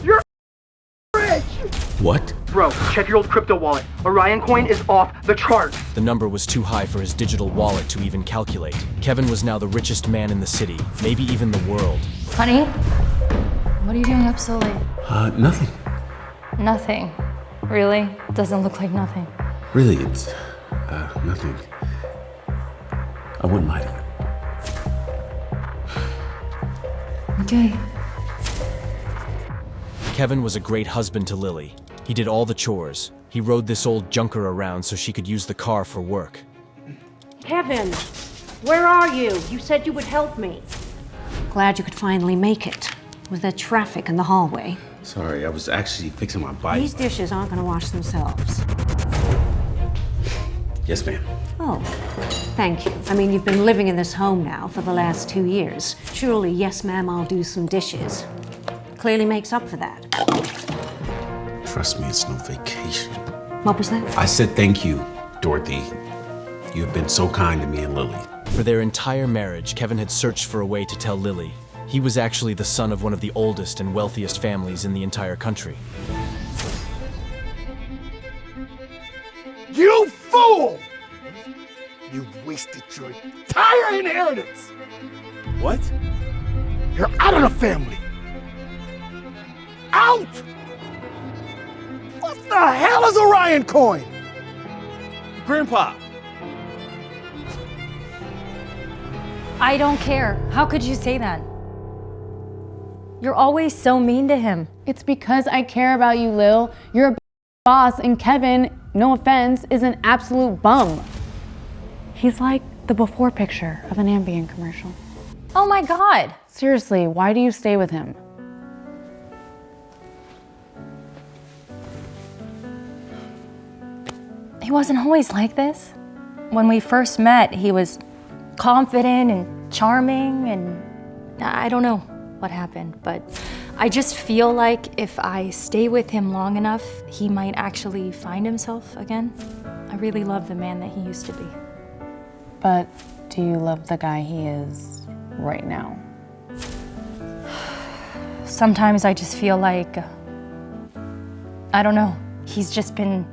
You're rich! What? Bro, check your old crypto wallet. Orion coin is off the charts. The number was too high for his digital wallet to even calculate. Kevin was now the richest man in the city, maybe even the world. Honey, what are you doing up so late? Nothing. Nothing. Really? Doesn't look like nothing. Really, it's, nothing. I wouldn't lie to you. Okay. Kevin was a great husband to Lily. He did all the chores. He rode this old junker around so she could use the car for work. Kevin, where are you? You said you would help me. Glad you could finally make it. Was there traffic in the hallway? Sorry, I was actually fixing my bike. These dishes aren't gonna wash themselves. Yes, ma'am. Oh, thank you. I mean, you've been living in this home now for the last 2 years. Surely, yes, ma'am, I'll do some dishes. Clearly makes up for that. Trust me, it's no vacation. What was that? I said thank you, Dorothy. You have been so kind to me and Lily. For their entire marriage, Kevin had searched for a way to tell Lily. He was actually the son of one of the oldest and wealthiest families in the entire country. You fool! You've wasted your entire inheritance. What? You're out of the family. Out! What the hell is Orion coin? Grandpa! I don't care. How could you say that? You're always so mean to him. It's because I care about you, Lil. You're a boss, and Kevin, no offense, is an absolute bum. He's like the before picture of an Ambien commercial. Oh my God. Seriously, why do you stay with him? He wasn't always like this. When we first met, he was confident and charming, and I don't know what happened, but I just feel like if I stay with him long enough, he might actually find himself again. I really love the man that he used to be. But do you love the guy he is right now? Sometimes I just feel like, I don't know, he's just been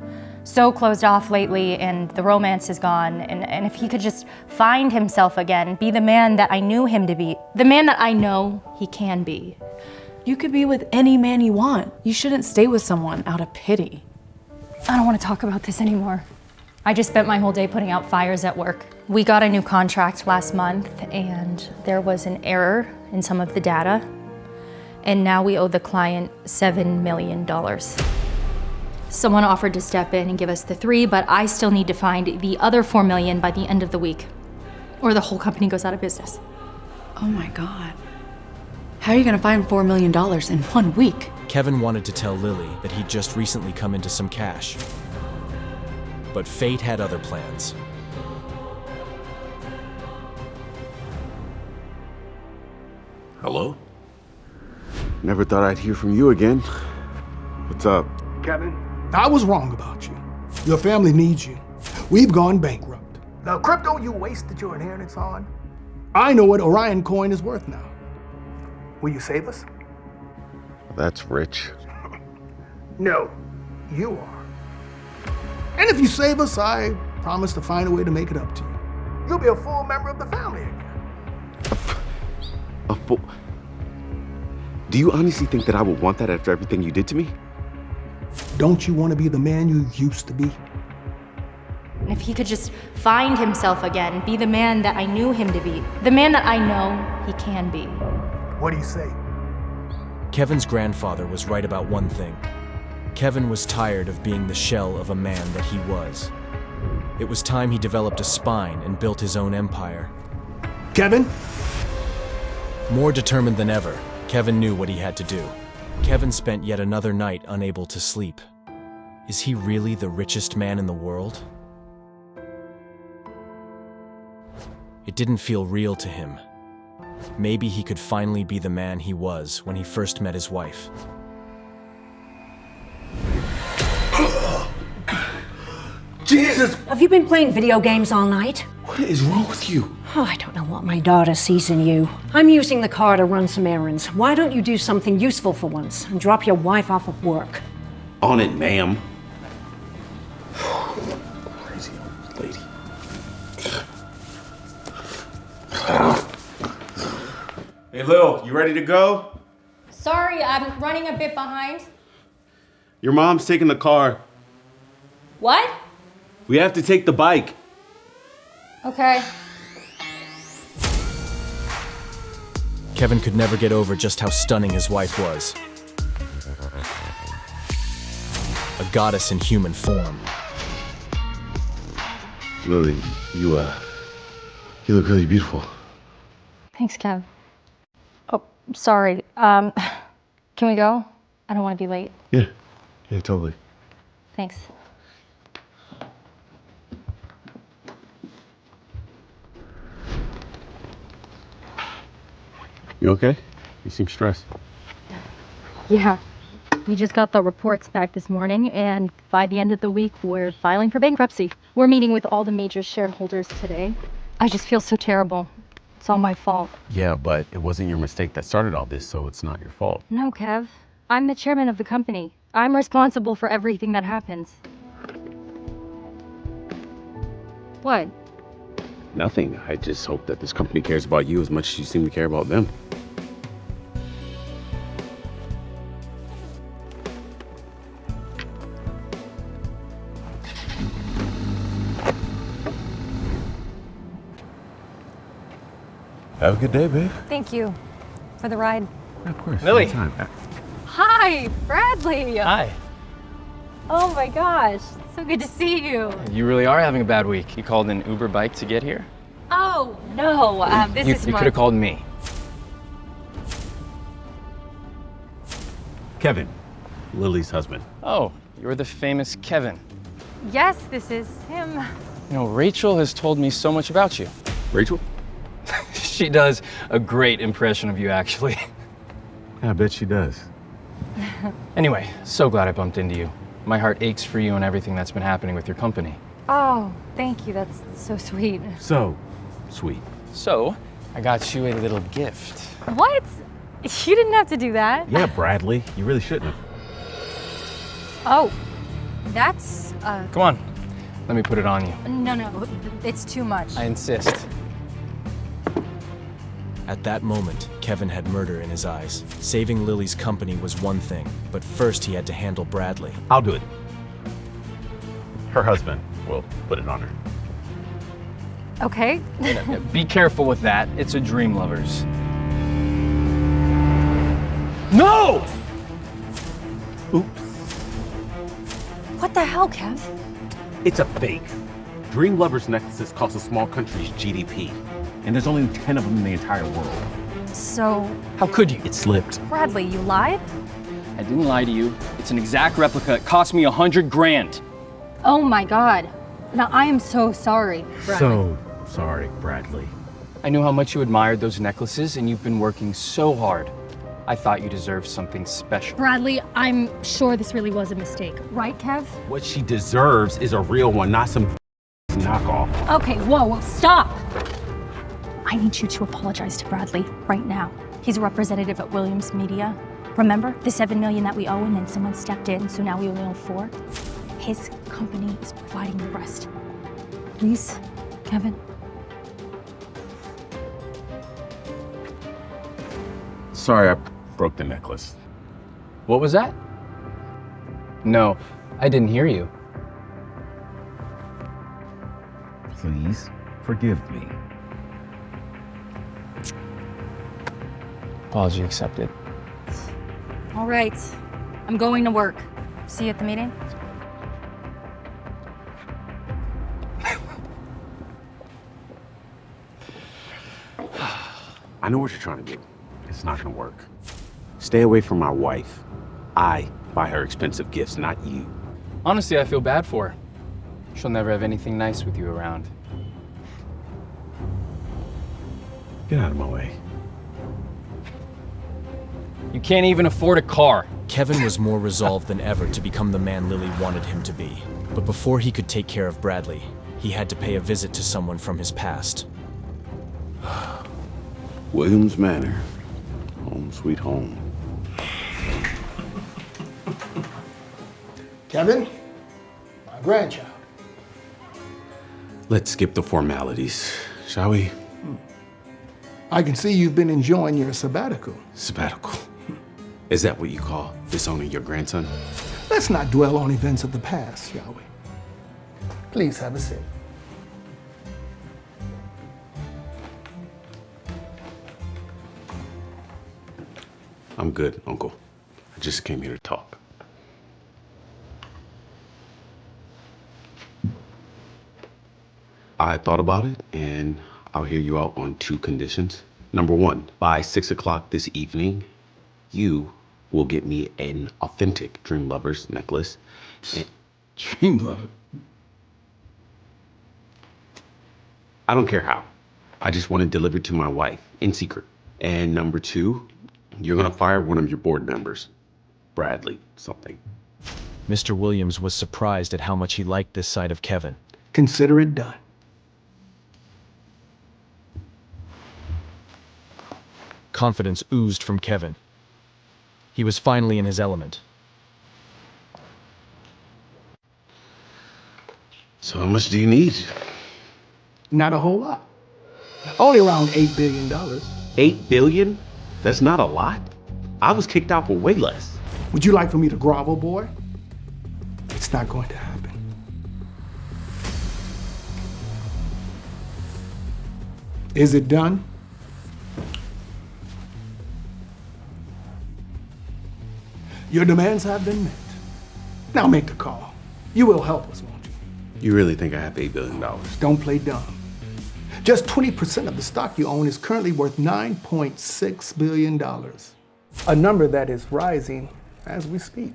so closed off lately and the romance is gone. And if he could just find himself again, be the man that I knew him to be, the man that I know he can be. You could be with any man you want. You shouldn't stay with someone out of pity. I don't want to talk about this anymore. I just spent my whole day putting out fires at work. We got a new contract last month and there was an error in some of the data. And now we owe the client $7 million. Someone offered to step in and give us the 3, but I still need to find the other $4 million by the end of the week, or the whole company goes out of business. Oh my God. How are you gonna find $4 million in 1 week? Kevin wanted to tell Lily that he'd just recently come into some cash. But fate had other plans. Hello? Never thought I'd hear from you again. What's up? Kevin, I was wrong about you. Your family needs you. We've gone bankrupt. The crypto you wasted your inheritance on, I know what Orion coin is worth now. Will you save us? That's rich. No, you are. And if you save us, I promise to find a way to make it up to you. You'll be a full member of the family again. Do you honestly think that I would want that after everything you did to me? Don't you want to be the man you used to be? And if he could just find himself again, be the man that I knew him to be, the man that I know he can be. What do you say? Kevin's grandfather was right about one thing. Kevin was tired of being the shell of a man that he was. It was time he developed a spine and built his own empire. Kevin? More determined than ever, Kevin knew what he had to do. Kevin spent yet another night unable to sleep. Is he really the richest man in the world? It didn't feel real to him. Maybe he could finally be the man he was when he first met his wife. Jesus! Have you been playing video games all night? What is wrong with you? Oh, I don't know what my daughter sees in you. I'm using the car to run some errands. Why don't you do something useful for once and drop your wife off of work? On it, ma'am. Crazy old lady. Hey, Lil, you ready to go? Sorry, I'm running a bit behind. Your mom's taking the car. What? We have to take the bike. Okay. Kevin could never get over just how stunning his wife was. A goddess in human form. Lily, you look really beautiful. Thanks, Kev. Oh, sorry. Can we go? I don't want to be late. Yeah, totally. Thanks. You okay? You seem stressed. Yeah. We just got the reports back this morning, and by the end of the week, we're filing for bankruptcy. We're meeting with all the major shareholders today. I just feel so terrible. It's all my fault. Yeah, but it wasn't your mistake that started all this, so it's not your fault. No, Kev. I'm the chairman of the company. I'm responsible for everything that happens. What? Nothing. I just hope that this company cares about you as much as you seem to care about them. Have a good day, babe. Thank you for the ride. Of course. Lily. Anytime. Hi, Bradley. Hi. Oh my gosh, so good to see you. You really are having a bad week. You called an Uber bike to get here? Oh, no, this is You my... could have called me. Kevin, Lily's husband. Oh, you're the famous Kevin. Yes, this is him. You know, Rachel has told me so much about you. Rachel? She does a great impression of you, actually. Yeah, I bet she does. Anyway, so glad I bumped into you. My heart aches for you and everything that's been happening with your company. Oh, thank you, that's so sweet. So, sweet. So, I got you a little gift. What? You didn't have to do that. Yeah, Bradley, you really shouldn't have. Oh, that's, Come on, let me put it on you. no, it's too much. I insist. At that moment, Kevin had murder in his eyes. Saving Lily's company was one thing, but first he had to handle Bradley. I'll do it. Her husband will put it on her. Okay. Be careful with that. It's a dream lover's. No! Oops. What the hell, Kev? It's a fake. Dream Lovers necklaces cost a small country's GDP. And there's only 10 of them in the entire world. So, How could you? It slipped. Bradley, you lied? I didn't lie to you. It's an exact replica. It cost me $100 grand. Oh my God. Now, I am so sorry, Bradley. So sorry, Bradley. I knew how much you admired those necklaces, and you've been working so hard. I thought you deserved something special. Bradley, I'm sure this really was a mistake. Right, Kev? What she deserves is a real one, not some knockoff. Okay, whoa, stop! I need you to apologize to Bradley right now. He's a representative at Williams Media. Remember the $7 million that we owe and then someone stepped in, so now we only owe $4 million? His company is providing the rest. Please, Kevin. Sorry, I broke the necklace. What was that? No, I didn't hear you. Please forgive me. Apology accepted. All right, I'm going to work. See you at the meeting. I know what you're trying to do. It's not gonna work. Stay away from my wife. I buy her expensive gifts, not you. Honestly, I feel bad for her. She'll never have anything nice with you around. Get out of my way. You can't even afford a car. Kevin was more resolved than ever to become the man Lily wanted him to be. But before he could take care of Bradley, he had to pay a visit to someone from his past. Williams Manor. Home sweet home. Kevin, my grandchild. Let's skip the formalities, shall we? I can see you've been enjoying your sabbatical. Sabbatical. Is that what you call disowning your grandson? Let's not dwell on events of the past, shall we? Please have a seat. I'm good, Uncle. I just came here to talk. I thought about it, and I'll hear you out on 2 conditions. Number 1, by 6 o'clock this evening, you will get me an authentic Dream Lovers necklace. Dream lover. I don't care how. I just want it delivered to my wife in secret. And number 2, you're gonna fire one of your board members. Bradley, something. Mr. Williams was surprised at how much he liked this side of Kevin. Consider it done. Confidence oozed from Kevin. He was finally in his element. So how much do you need? Not a whole lot. Only around $8 billion. 8 billion? That's not a lot. I was kicked out for way less. Would you like for me to grovel, boy? It's not going to happen. Is it done? Your demands have been met. Now make the call. You will help us, won't you? You really think I have $8 billion? Don't play dumb. Just 20% of the stock you own is currently worth $9.6 billion. A number that is rising as we speak.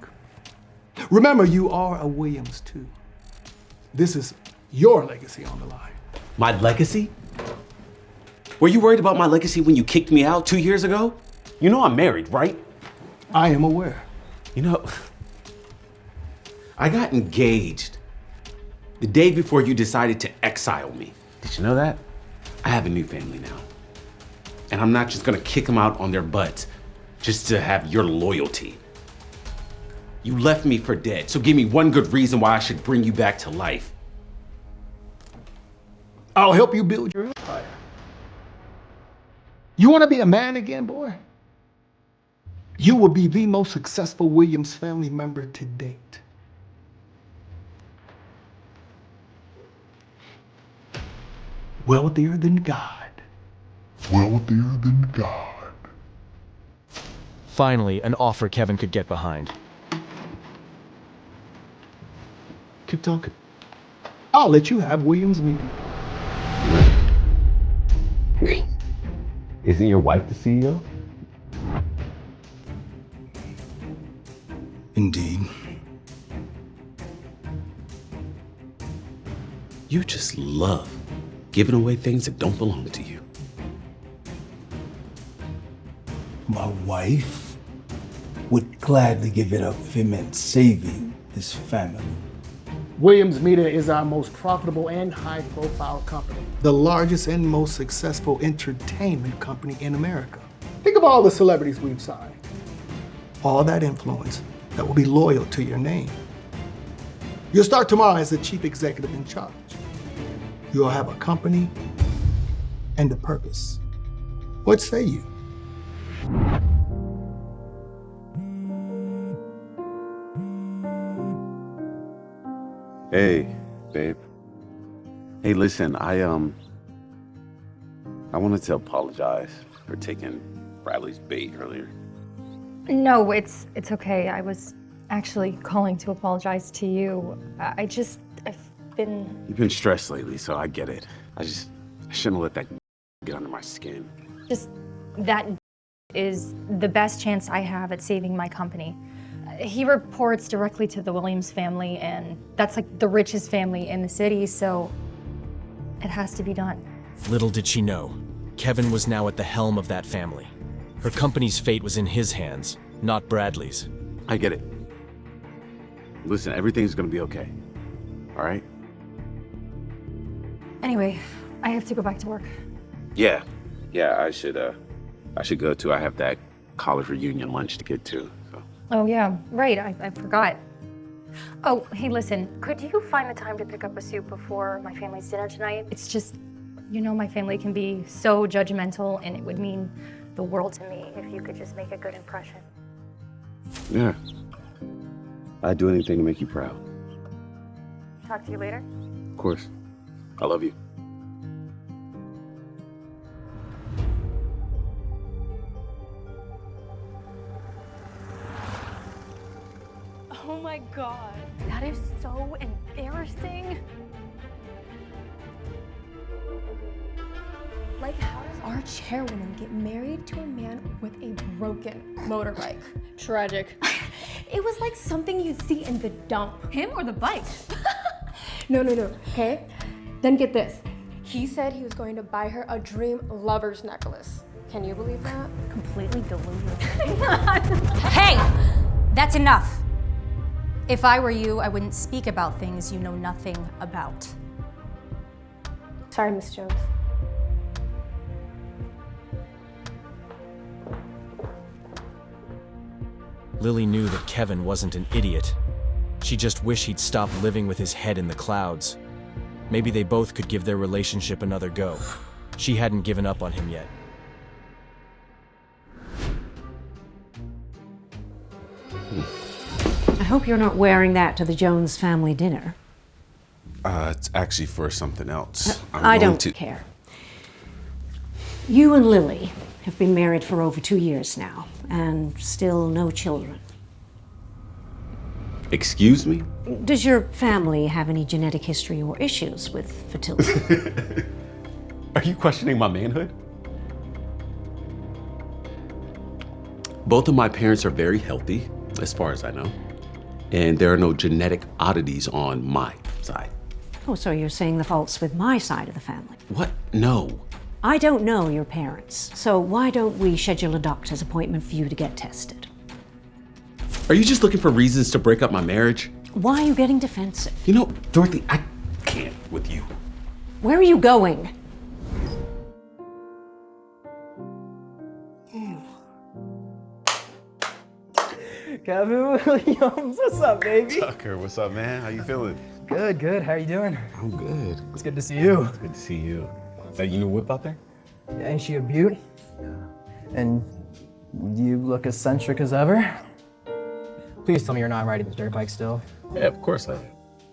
Remember, you are a Williams too. This is your legacy on the line. My legacy? Were you worried about my legacy when you kicked me out 2 years ago? You know I'm married, right? I am aware. You know, I got engaged the day before you decided to exile me. Did you know that? I have a new family now. And I'm not just gonna kick them out on their butts just to have your loyalty. You left me for dead, so give me one good reason why I should bring you back to life. I'll help you build your empire. You want to be a man again, boy? You will be the most successful Williams family member to date. Wealthier than God. Wealthier than God. Finally, an offer Kevin could get behind. Keep talking. I'll let you have Williams Media. Isn't your wife the CEO? Indeed. You just love giving away things that don't belong to you. My wife would gladly give it up if it meant saving this family. Williams Media is our most profitable and high-profile company. The largest and most successful entertainment company in America. Think of all the celebrities we've signed. All that influence that will be loyal to your name. You'll start tomorrow as the chief executive in charge. You'll have a company and a purpose. What say you? Hey, babe. Hey, listen, I wanted to apologize for taking Bradley's bait earlier. No, it's okay. I was actually calling to apologize to you. I've been... You've been stressed lately, so I get it. I shouldn't let that get under my skin. That is the best chance I have at saving my company. He reports directly to the Williams family, and that's like the richest family in the city, so it has to be done. Little did she know, Kevin was now at the helm of that family. Her company's fate was in his hands, not Bradley's. I get it. Listen, everything's gonna be okay. All right? Anyway, I have to go back to work. Yeah, I should go too. I have that college reunion lunch to get to. So. Oh yeah, right, I forgot. Oh, hey, listen, could you find the time to pick up a suit before my family's dinner tonight? It's just, you know, my family can be so judgmental, and it would mean the world to me if you could just make a good impression. Yeah. I'd do anything to make you proud. Talk to you later. Of course. I love you. Oh my God, that is so embarrassing. Like, how does our chairwoman get married to a man with a broken motorbike? Tragic. It was like something you'd see in the dump. Him or the bike? No, okay? Then get this. He said he was going to buy her a dream lover's necklace. Can you believe that? Completely delusional. Hey, that's enough. If I were you, I wouldn't speak about things you know nothing about. Sorry, Miss Jones. Lily knew that Kevin wasn't an idiot. She just wished he'd stop living with his head in the clouds. Maybe they both could give their relationship another go. She hadn't given up on him yet. I hope you're not wearing that to the Jones family dinner. It's actually for something else. I don't care. You and Lily have been married for over 2 years now, and still no children. Excuse me? Does your family have any genetic history or issues with fertility? Are you questioning my manhood? Both of my parents are very healthy, as far as I know. And there are no genetic oddities on my side. Oh, so you're saying the fault's with my side of the family? What? No. I don't know your parents, so why don't we schedule a doctor's appointment for you to get tested? Are you just looking for reasons to break up my marriage? Why are you getting defensive? You know, Dorothy, I can't with you. Where are you going? Kevin Williams, what's up, baby? Tucker, what's up, man? How you feeling? Good. How you doing? I'm good. It's good to see you. It's good to see you. Is that your new whip out there? Yeah, ain't she a beaut? Yeah. And you look eccentric as ever. Please tell me you're not riding this dirt bike still. Yeah, of course I am.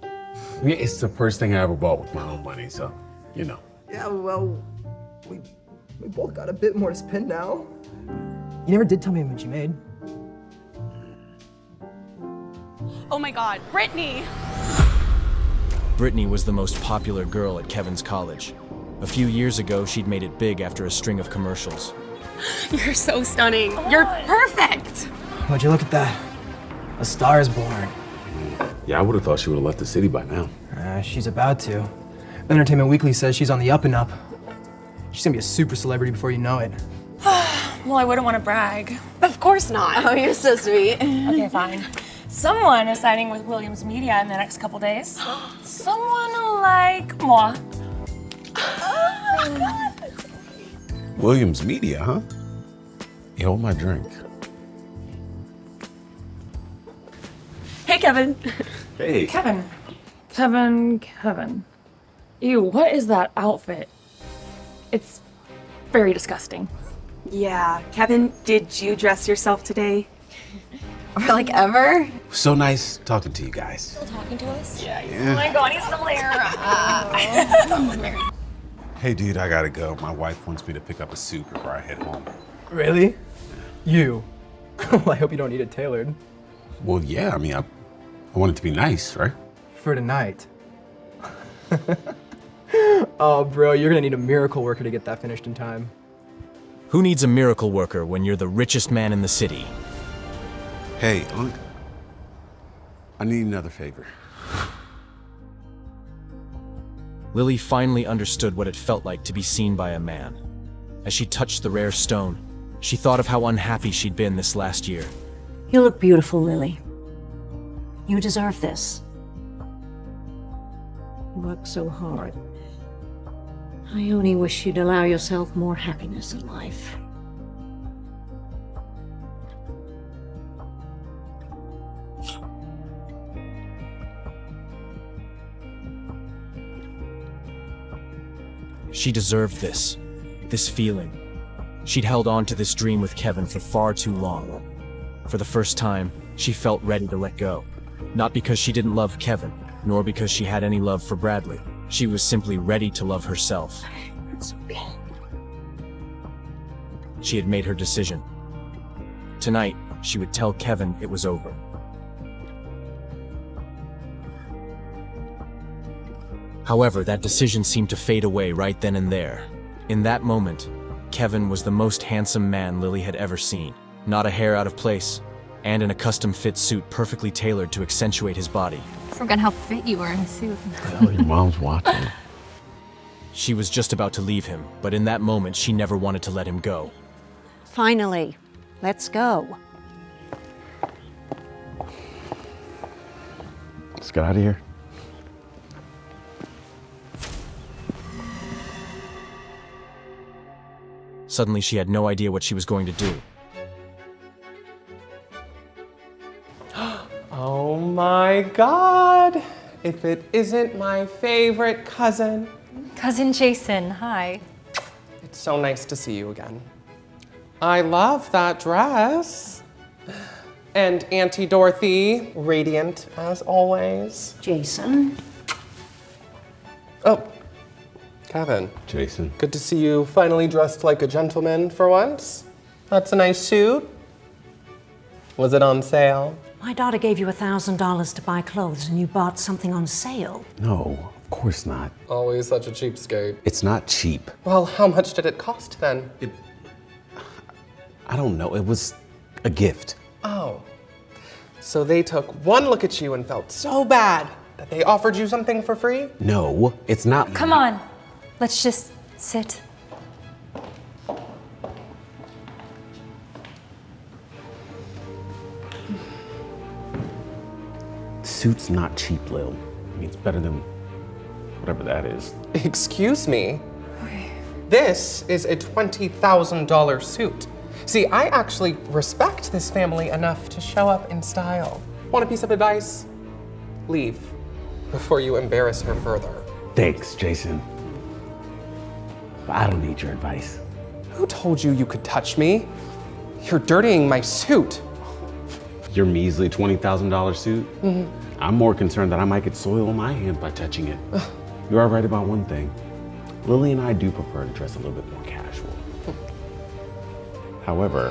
I mean, it's the first thing I ever bought with my own money, so, you know. Yeah, well, we both got a bit more to spend now. You never did tell me how much you made. Oh my God, Brittany! Brittany was the most popular girl at Kevin's college. A few years ago, she'd made it big after a string of commercials. You're so stunning. You're perfect. Would you look at that? A star is born. Yeah, I would have thought she would have left the city by now. She's about to. Entertainment Weekly says she's on the up and up. She's gonna be a super celebrity before you know it. Well, I wouldn't want to brag. Of course not. Oh, you're so sweet. Okay, fine. Someone is signing with Williams Media in the next couple days. Someone like moi. Williams Media, huh? You hold my drink. Hey, Kevin. Hey. Kevin. Ew, what is that outfit? It's very disgusting. Yeah, Kevin, did you dress yourself today? Or like ever? So nice talking to you guys. Still talking to us? Yeah. Oh my God, he's still there. Hey, dude, I gotta go. My wife wants me to pick up a suit before I head home. Really? You? Well, I hope you don't need it tailored. Well, yeah, I mean, I want it to be nice, right? For tonight. Oh, bro, you're gonna need a miracle worker to get that finished in time. Who needs a miracle worker when you're the richest man in the city? Hey, Unc, I need another favor. Lily finally understood what it felt like to be seen by a man. As she touched the rare stone, she thought of how unhappy she'd been this last year. You look beautiful, Lily. You deserve this. You work so hard. I only wish you'd allow yourself more happiness in life. She deserved this feeling. She'd held on to this dream with Kevin for far too long. For the first time, she felt ready to let go. Not because she didn't love Kevin, nor because she had any love for Bradley. She was simply ready to love herself. It's okay. She had made her decision. Tonight, she would tell Kevin it was over. However, that decision seemed to fade away right then and there. In that moment, Kevin was the most handsome man Lily had ever seen. Not a hair out of place, and in a custom-fit suit perfectly tailored to accentuate his body. Forgot how fit you were in a suit. Well, your mom's watching. She was just about to leave him, but in that moment, she never wanted to let him go. Finally, let's go. Let's get out of here. Suddenly, she had no idea what she was going to do. Oh my God! If it isn't my favorite cousin. Cousin Jason, hi. It's so nice to see you again. I love that dress. And Auntie Dorothy, radiant as always. Jason. Oh, Kevin. Jason. Good to see you finally dressed like a gentleman for once. That's a nice suit. Was it on sale? My daughter gave you $1,000 to buy clothes and you bought something on sale. No, of course not. Always such a cheapskate. It's not cheap. Well, how much did it cost then? I don't know. It was a gift. Oh. So they took one look at you and felt so bad that they offered you something for free? No, it's not. Come on, let's just sit. Suit's not cheap, Lil. I mean, it's better than whatever that is. Excuse me? This is a $20,000 suit. See, I actually respect this family enough to show up in style. Want a piece of advice? Leave before you embarrass her further. Thanks, Jason. I don't need your advice. Who told you you could touch me? You're dirtying my suit. Your measly $20,000 suit? Mm-hmm. I'm more concerned that I might get soil on my hands by touching it. You are right about one thing. Lily and I do prefer to dress a little bit more casual. However,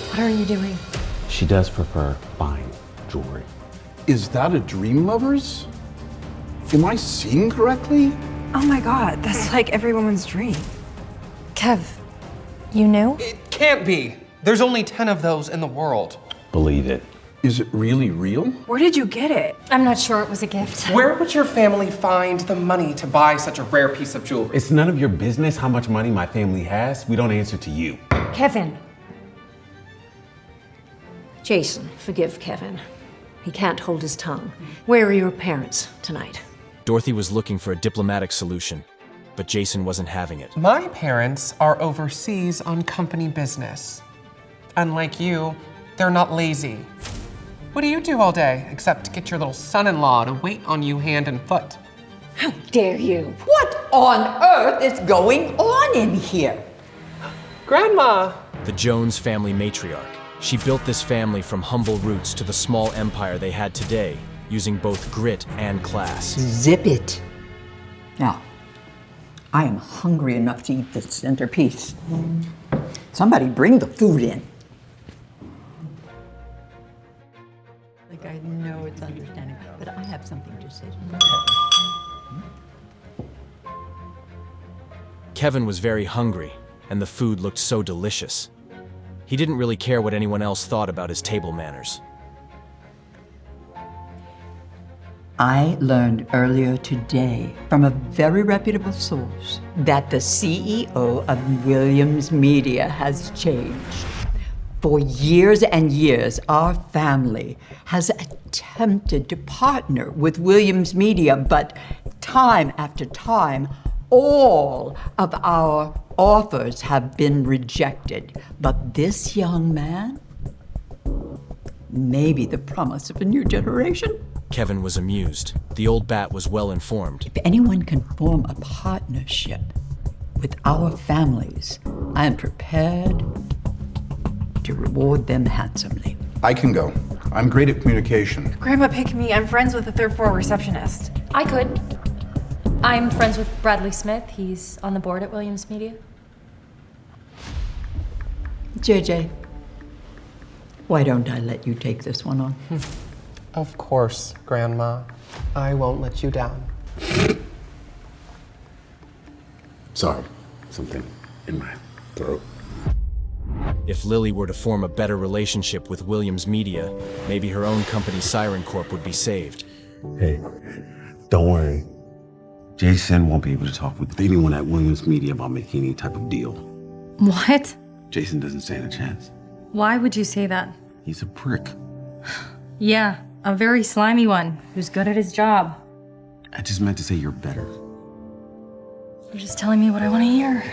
What are you doing? she does prefer fine jewelry. Is that a dream lovers? Am I seeing correctly? Oh my God, that's like every woman's dream. Kev, you knew? It can't be. There's only 10 of those in the world. Believe it. Is it really real? Where did you get it? I'm not sure it was a gift. Where would your family find the money to buy such a rare piece of jewelry? It's none of your business how much money my family has. We don't answer to you. Kevin. Jason, forgive Kevin. He can't hold his tongue. Where are your parents tonight? Dorothy was looking for a diplomatic solution, but Jason wasn't having it. My parents are overseas on company business. Unlike you, they're not lazy. What do you do all day except get your little son-in-law to wait on you hand and foot? How dare you? What on earth is going on in here? Grandma! The Jones family matriarch. She built this family from humble roots to the small empire they had today, using both grit and class. Zip it. Now, I am hungry enough to eat the centerpiece. Somebody bring the food in. Like, I know it's understanding, but I have something to say. Kevin was very hungry, and the food looked so delicious. He didn't really care what anyone else thought about his table manners. I learned earlier today from a very reputable source that the CEO of Williams Media has changed. For years and years, our family has attempted to partner with Williams Media, but time after time, All of our offers have been rejected, but this young man may be the promise of a new generation. Kevin was amused. The old bat was well informed. If anyone can form a partnership with our families, I am prepared to reward them handsomely. I can go. I'm great at communication. Grandma, pick me. I'm friends with the third floor receptionist. I could. I'm friends with Bradley Smith. He's on the board at Williams Media. JJ, why don't I let you take this one on? Of course, Grandma. I won't let you down. Sorry, something in my throat. If Lily were to form a better relationship with Williams Media, maybe her own company Siren Corp would be saved. Hey, don't worry. Jason won't be able to talk with anyone at Williams Media about making any type of deal. What? Jason doesn't stand a chance. Why would you say that? He's a prick. Yeah, a very slimy one who's good at his job. I just meant to say you're better. You're just telling me what I want to hear.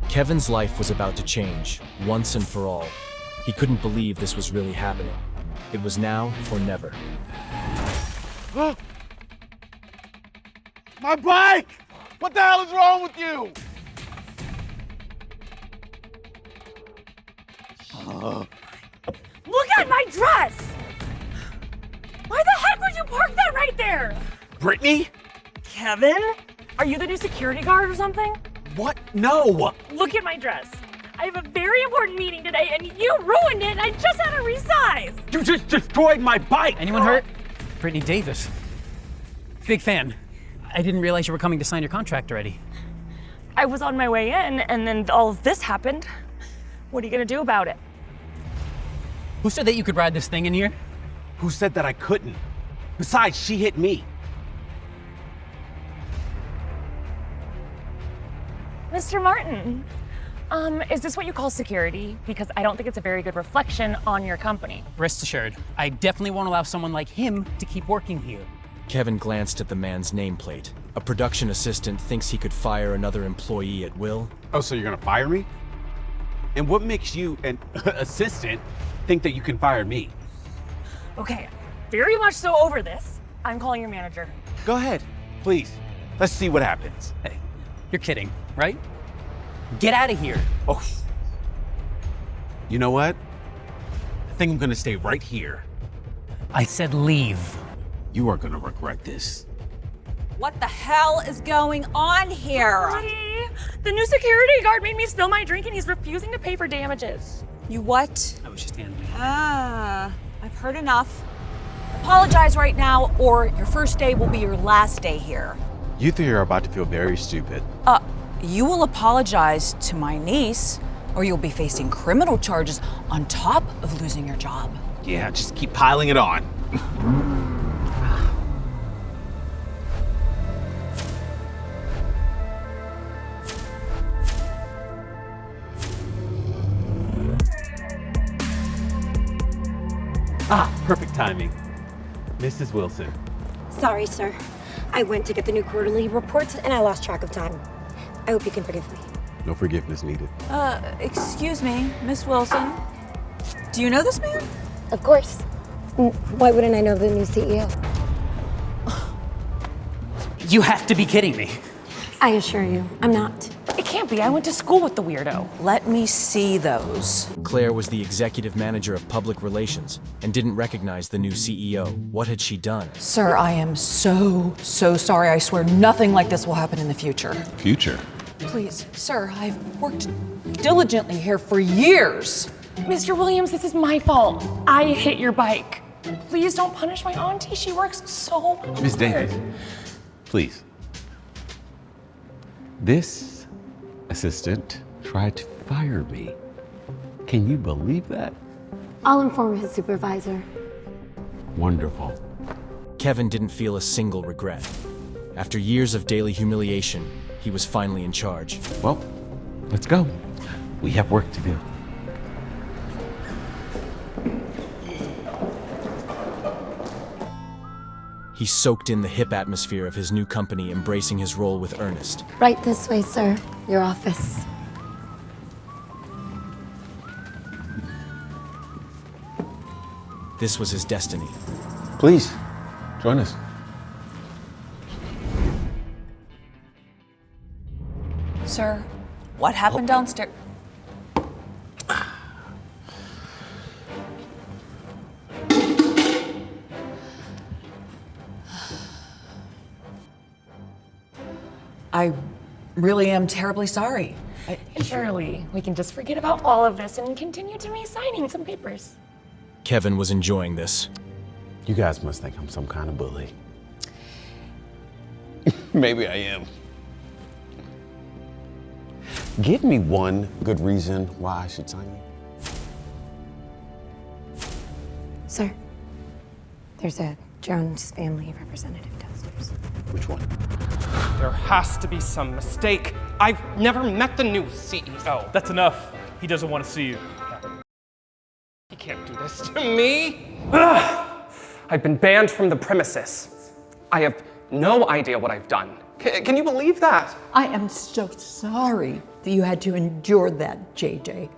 Kevin's life was about to change, once and for all. He couldn't believe this was really happening. It was now or never. My bike! What the hell is wrong with you? Look at my dress! Why the heck would you park that right there? Brittany? Kevin? Are you the new security guard or something? What? No! Look at my dress. I have a very important meeting today and you ruined it and I just had to resize. You just destroyed my bike! Anyone hurt? Brittany Davis. Big fan. I didn't realize you were coming to sign your contract already. I was on my way in and then all of this happened. What are you gonna do about it? Who said that you could ride this thing in here? Who said that I couldn't? Besides, she hit me. Mr. Martin, is this what you call security? Because I don't think it's a very good reflection on your company. Rest assured, I definitely won't allow someone like him to keep working here. Kevin glanced at the man's nameplate. A production assistant thinks he could fire another employee at will. Oh, so you're gonna fire me? And what makes you, an assistant, think that you can fire me? Okay, very much so over this. I'm calling your manager. Go ahead, please. Let's see what happens. Hey, you're kidding, right? Get out of here. Oh. You know what? I think I'm gonna stay right here. I said leave. You are gonna regret this. What the hell is going on here? Buddy, the new security guard made me spill my drink and he's refusing to pay for damages. You what? I was just handling it. I've heard enough. Apologize right now, or your first day will be your last day here. You three are about to feel very stupid. You will apologize to my niece, or you'll be facing criminal charges on top of losing your job. Yeah, just keep piling it on. Perfect timing. Mrs. Wilson. Sorry, sir. I went to get the new quarterly reports and I lost track of time. I hope you can forgive me. No forgiveness needed. Excuse me, Miss Wilson. Do you know this man? Of course. Why wouldn't I know the new CEO? You have to be kidding me. I assure you, I'm not. It can't be. I went to school with the weirdo. Let me see those. Claire was the executive manager of public relations and didn't recognize the new CEO. What had she done? Sir, I am so sorry. I swear nothing like this will happen in the future. Future? Please, sir, I've worked diligently here for years. Mr. Williams, this is my fault. I hit your bike. Please don't punish my auntie. She works so hard. Miss Davis, please. This assistant tried to fire me. Can you believe that? I'll inform his supervisor. Wonderful. Kevin didn't feel a single regret. After years of daily humiliation, he was finally in charge. Well, let's go. We have work to do. He soaked in the hip atmosphere of his new company, embracing his role with earnest. Right this way, sir. Your office. This was his destiny. Please, join us. Sir, what happened downstairs? I really am terribly sorry. Surely we can just forget about all of this and continue to me signing some papers. Kevin was enjoying this. You guys must think I'm some kind of bully. Maybe I am. Give me one good reason why I should sign you. Sir, there's a Jones family representative downstairs. Which one? There has to be some mistake. I've never met the new CEO. That's enough. He doesn't want to see you. He can't do this to me. I've been banned from the premises. I have no idea what I've done. Can you believe that? I am so sorry that you had to endure that, JJ.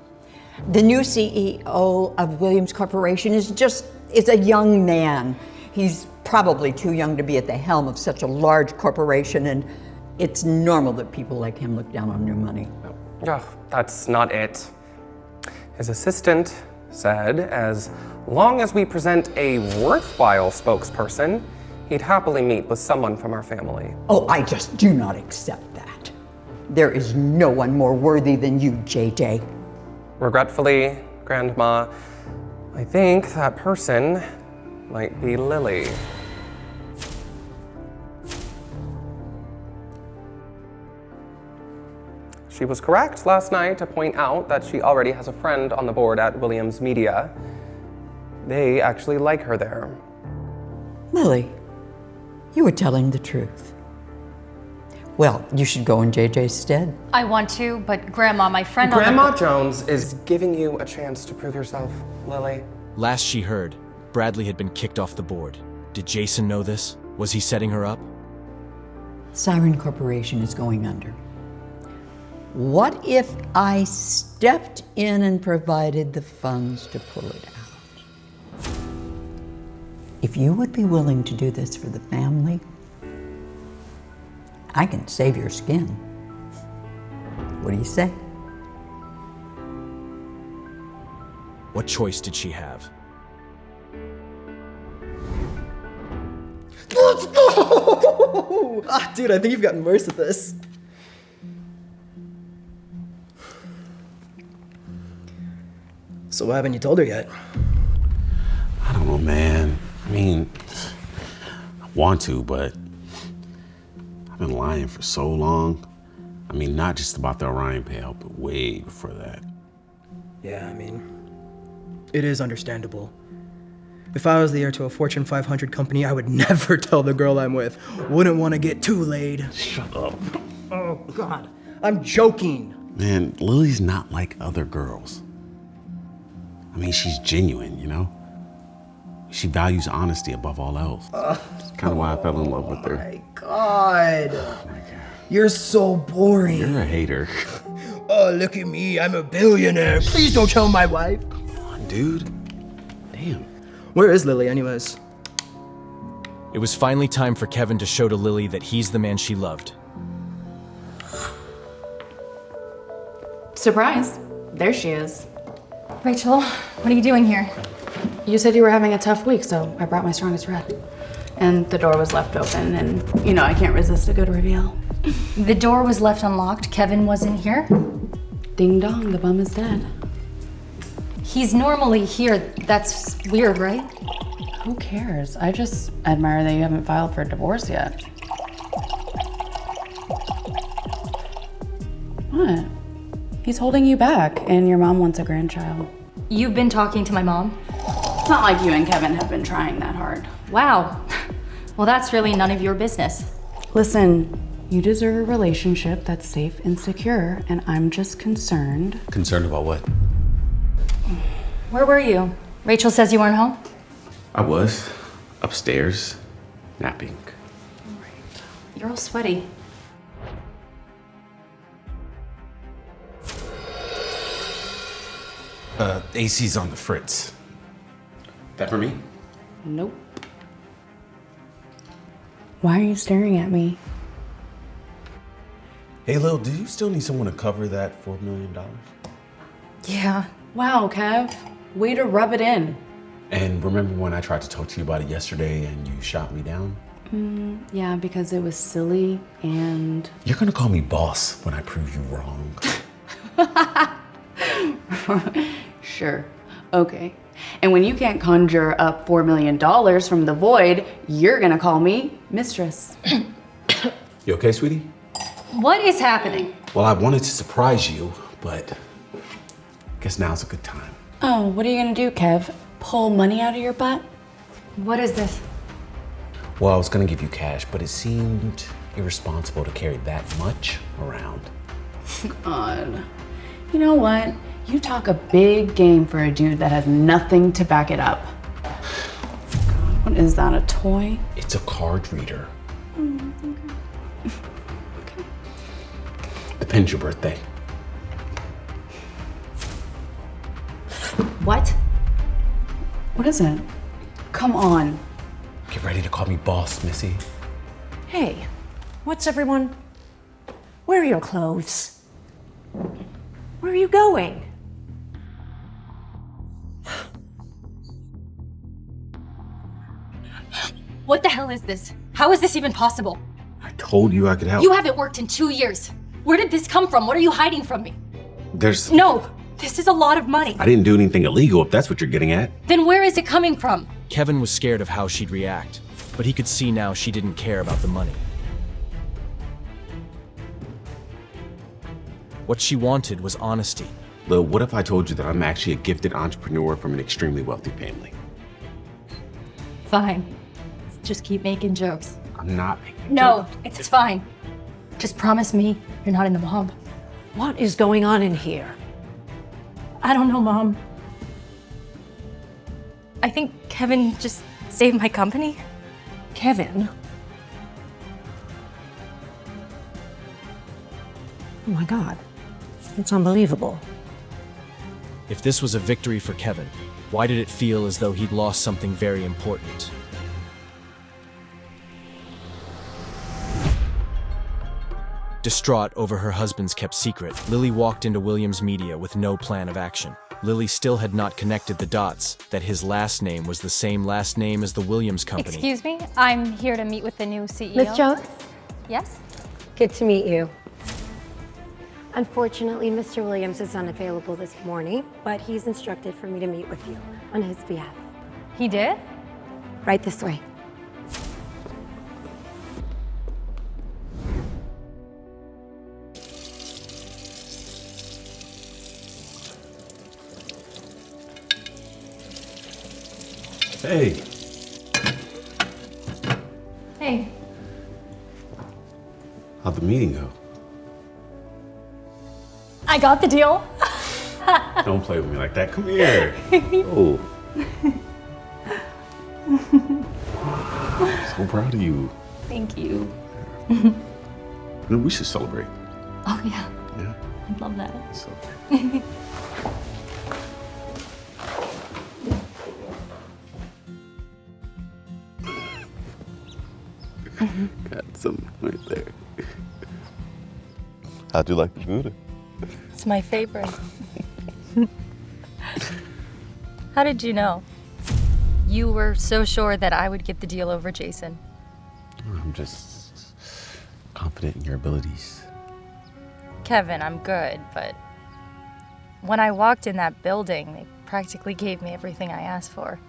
The new CEO of Williams Corporation is a young man. He's probably too young to be at the helm of such a large corporation, and it's normal that people like him look down on new money. Oh, that's not it. His assistant said as long as we present a worthwhile spokesperson, he'd happily meet with someone from our family. Oh, I just do not accept that. There is no one more worthy than you, JJ. Regretfully, Grandma, I think that person might be Lily. She was correct last night to point out that she already has a friend on the board at Williams Media. They actually like her there. Lily, you were telling the truth. Well, you should go in JJ's stead. I want to, but Grandma, my friend Grandma Jones is giving you a chance to prove yourself, Lily. Last she heard, Bradley had been kicked off the board. Did Jason know this? Was he setting her up? Siren Corporation is going under. What if I stepped in and provided the funds to pull it out? If you would be willing to do this for the family, I can save your skin. What do you say? What choice did she have? Let's go! Dude, I think you've gotten worse at this. So why haven't you told her yet? I don't know, man. I mean, I want to, but I've been lying for so long. I mean, not just about the Orion payout, but way before that. Yeah, I mean, it is understandable. If I was the heir to a Fortune 500 company, I would never tell the girl I'm with. Wouldn't want to get too laid. Shut up. Oh, God. I'm joking. Man, Lily's not like other girls. I mean, she's genuine, you know? She values honesty above all else. That's kind of why I fell in love with her. My God. You're so boring. You're a hater. Oh, look at me. I'm a billionaire. Please don't tell my wife. Come on, dude. Damn. Where is Lily, anyways? It was finally time for Kevin to show to Lily that he's the man she loved. Surprise. There she is. Rachel, what are you doing here? You said you were having a tough week, so I brought my strongest red. And the door was left open, and you know I can't resist a good reveal. The door was left unlocked. Kevin wasn't here. Ding dong, the bum is dead. He's normally here. That's weird, right? Who cares? I just admire that you haven't filed for divorce yet. What? He's holding you back, and your mom wants a grandchild. You've been talking to my mom? It's not like you and Kevin have been trying that hard. Wow. Well, that's really none of your business. Listen, You deserve a relationship that's safe and secure, and I'm just concerned. Concerned about what? Where were you? Rachel says you weren't home? I was upstairs, napping. You're all sweaty. AC's on the fritz. That for me? Nope. Why are you staring at me? Hey, Lil, do you still need someone to cover that $4 million? Yeah. Wow, Kev. Way to rub it in. And remember when I tried to talk to you about it yesterday and you shot me down? Yeah, because it was silly and... You're gonna call me boss when I prove you wrong. Sure. Okay. And when you can't conjure up $4 million from the void, you're gonna call me mistress. You okay, sweetie? What is happening? Well, I wanted to surprise you, but I guess now's a good time. Oh, what are you gonna do, Kev? Pull money out of your butt? What is this? Well, I was gonna give you cash, but it seemed irresponsible to carry that much around. God. You know what? You talk a big game for a dude that has nothing to back it up. What is that, a toy? It's a card reader. Okay. Depends your birthday. What? What is it? Come on. Get ready to call me boss, Missy. Hey, what's everyone? Where are your clothes? Where are you going? What the hell is this? How is this even possible? I told you I could help. You haven't worked in 2 years. Where did this come from? What are you hiding from me? There's... No, this is a lot of money. I didn't do anything illegal, if that's what you're getting at. Then where is it coming from? Kevin was scared of how she'd react, but he could see now she didn't care about the money. What she wanted was honesty. Lil, what if I told you that I'm actually a gifted entrepreneur from an extremely wealthy family? Fine. Just keep making jokes. I'm not making No, it's fine. Just promise me you're not in the mob. What is going on in here? I don't know, Mom. I think Kevin just saved my company. Kevin? Oh my God. It's unbelievable. If this was a victory for Kevin, why did it feel as though he'd lost something very important? Distraught over her husband's kept secret, Lily walked into Williams Media with no plan of action. Lily still had not connected the dots that his last name was the same last name as the Williams company. Excuse me, I'm here to meet with the new CEO. Miss Jones? Yes? Good to meet you. Unfortunately, Mr. Williams is unavailable this morning, but he's instructed for me to meet with you on his behalf. He did? Right this way. Hey. Hey. How'd the meeting go? I got the deal. Don't play with me like that. Come here. Oh. So proud of you. Thank you. No, we should celebrate. Oh, yeah. Yeah. I'd love that. So. Got some right there. How'd you like the food? It's my favorite. How did you know? You were so sure that I would get the deal over Jason. I'm just confident in your abilities. Kevin, I'm good, but when I walked in that building, they practically gave me everything I asked for.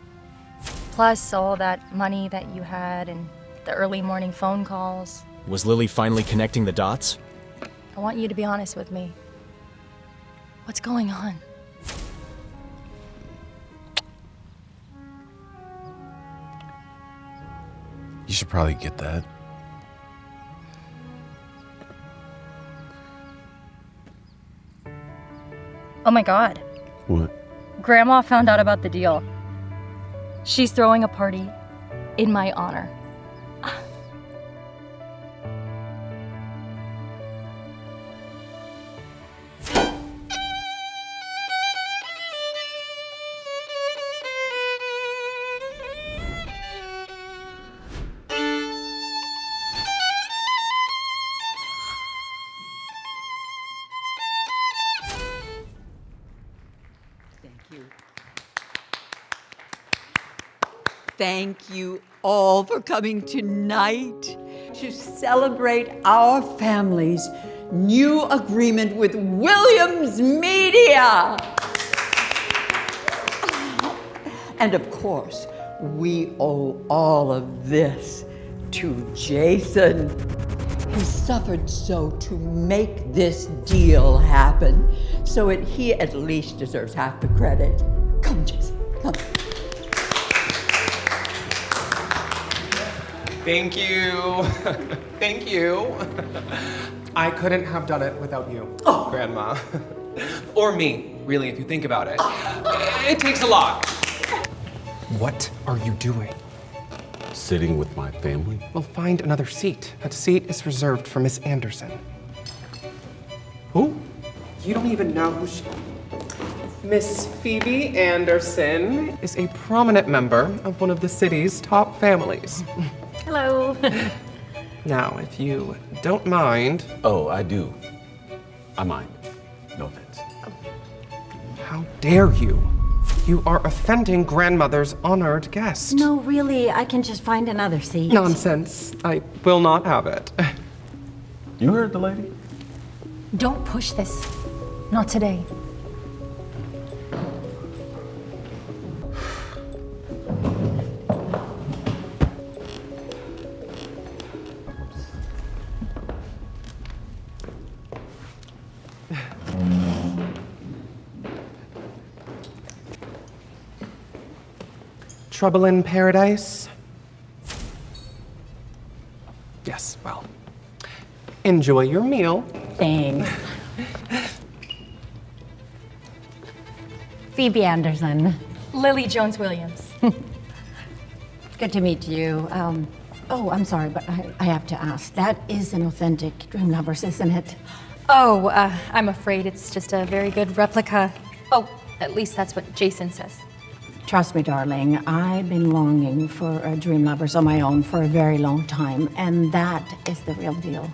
Plus all that money that you had and the early morning phone calls. Was Lily finally connecting the dots? I want you to be honest with me. What's going on? You should probably get that. Oh my God. What? Grandma found out about the deal. She's throwing a party in my honor. Thank you all for coming tonight to celebrate our family's new agreement with Williams Media. And of course, we owe all of this to Jason. He suffered so to make this deal happen, so he at least deserves half the credit. Come, Jason, come. Thank you. Thank you. I couldn't have done it without you, Grandma. Or me, really, if you think about it. It takes a lot. What are you doing? Sitting with my family? Well, find another seat. That seat is reserved for Miss Anderson. Who? You don't even know who she... Miss Phoebe Anderson is a prominent member of one of the city's top families. Hello. Now, if you don't mind... Oh, I do. I mind. No offense. How dare you? You are offending grandmother's honored guest. No, really, I can just find another seat. Nonsense. I will not have it. You heard the lady? Don't push this. Not today. Trouble in paradise? Yes, well, enjoy your meal. Thanks. Phoebe Anderson. Lily Jones Williams. Good to meet you. I'm sorry, but I have to ask. That is an authentic Dream Lovers, isn't it? Oh, I'm afraid it's just a very good replica. Oh, at least that's what Jason says. Trust me, darling, I've been longing for a Dream Lovers on my own for a very long time, and that is the real deal.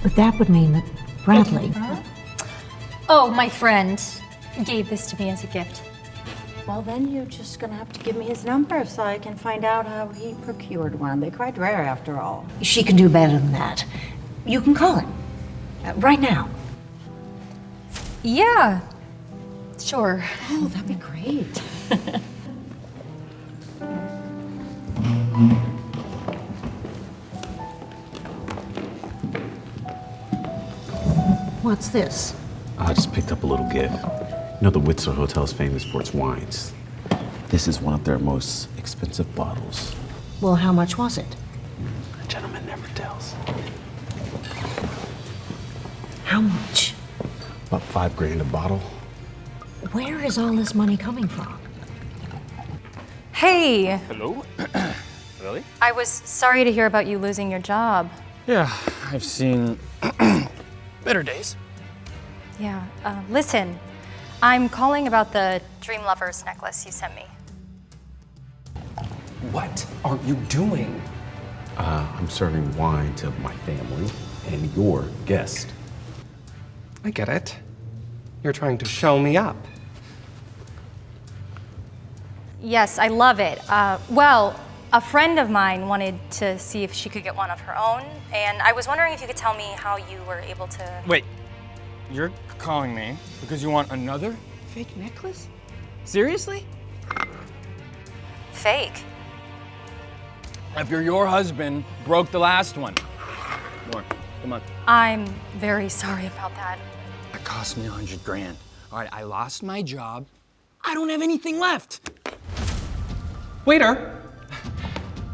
But that would mean that Bradley... Oh, my friend gave this to me as a gift. Well, then you're just gonna have to give me his number so I can find out how he procured one. They're quite rare, after all. She can do better than that. You can call him. Right now. Yeah. Sure. Oh, that'd be great. What's this? I just picked up a little gift. You know the Windsor Hotel is famous for its wines. This is one of their most expensive bottles. Well, how much was it? A gentleman never tells. How much? About $5,000 a bottle. Where is all this money coming from? Hey, Hello? Really? I was sorry to hear about you losing your job. Yeah, I've seen better days. Yeah, listen, I'm calling about the Dream Lovers necklace you sent me. What are you doing? I'm serving wine to my family and your guest. I get it. You're trying to show me up. Yes, I love it. Well, a friend of mine wanted to see if she could get one of her own, and I was wondering if you could tell me how you were able to... Wait, you're calling me because you want another fake necklace? Seriously? Fake? After your husband broke the last one. More, come on. I'm very sorry about that. It cost me $100,000. All right, I lost my job. I don't have anything left. Waiter,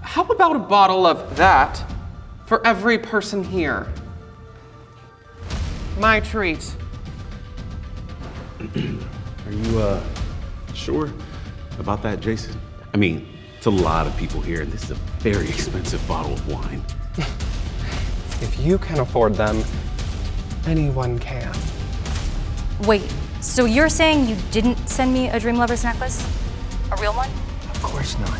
how about a bottle of that for every person here? My treat. Are you, sure about that, Jason? I mean, it's a lot of people here, and this is a very expensive bottle of wine. If you can afford them, anyone can. Wait, so you're saying you didn't send me a Dream Lovers necklace? A real one? Of course not.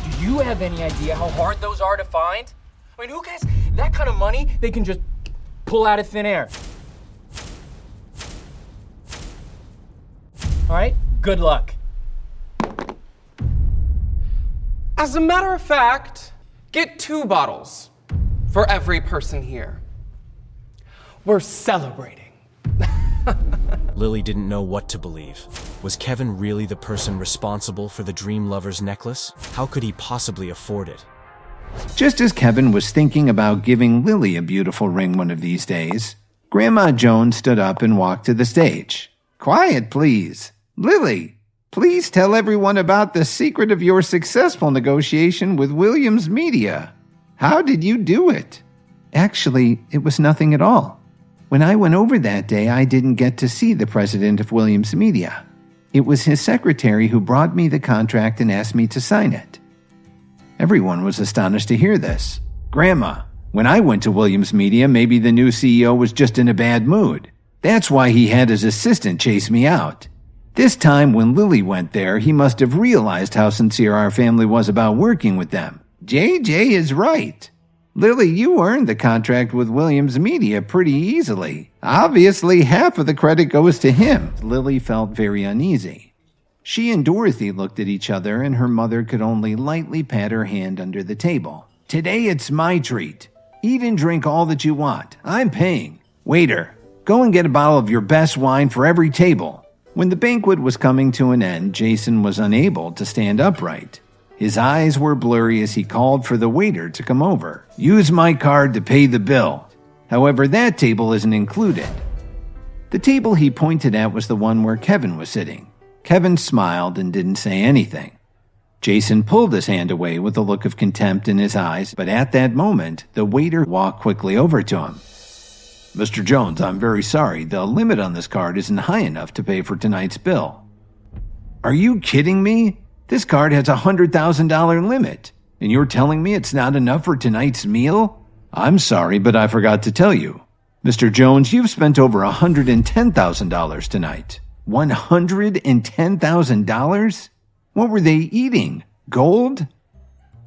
Do you have any idea how hard those are to find? I mean, who gets that kind of money they can just pull out of thin air? All right, good luck. As a matter of fact, get 2 bottles for every person here. We're celebrating. Lily didn't know what to believe. Was Kevin really the person responsible for the Dream Lovers necklace? How could he possibly afford it? Just as Kevin was thinking about giving Lily a beautiful ring one of these days, Grandma Joan stood up and walked to the stage. Quiet, please. Lily, please tell everyone about the secret of your successful negotiation with Williams Media. How did you do it? Actually, it was nothing at all. When I went over that day, I didn't get to see the president of Williams Media. It was his secretary who brought me the contract and asked me to sign it. Everyone was astonished to hear this. Grandma, when I went to Williams Media, maybe the new CEO was just in a bad mood. That's why he had his assistant chase me out. This time when Lily went there, he must have realized how sincere our family was about working with them. JJ is right. Lily, you earned the contract with Williams Media pretty easily. Obviously, half of the credit goes to him. Lily felt very uneasy. She and Dorothy looked at each other, and her mother could only lightly pat her hand under the table. Today it's my treat. Eat and drink all that you want. I'm paying. Waiter, go and get a bottle of your best wine for every table. When the banquet was coming to an end, Jason was unable to stand upright. His eyes were blurry as he called for the waiter to come over. Use my card to pay the bill. However, that table isn't included. The table he pointed at was the one where Kevin was sitting. Kevin smiled and didn't say anything. Jason pulled his hand away with a look of contempt in his eyes, but at that moment, the waiter walked quickly over to him. Mr. Jones, I'm very sorry. The limit on this card isn't high enough to pay for tonight's bill. Are you kidding me? This card has a $100,000 limit, and you're telling me it's not enough for tonight's meal? I'm sorry, but I forgot to tell you. Mr. Jones, you've spent over $110,000 tonight. $110,000? What were they eating? Gold?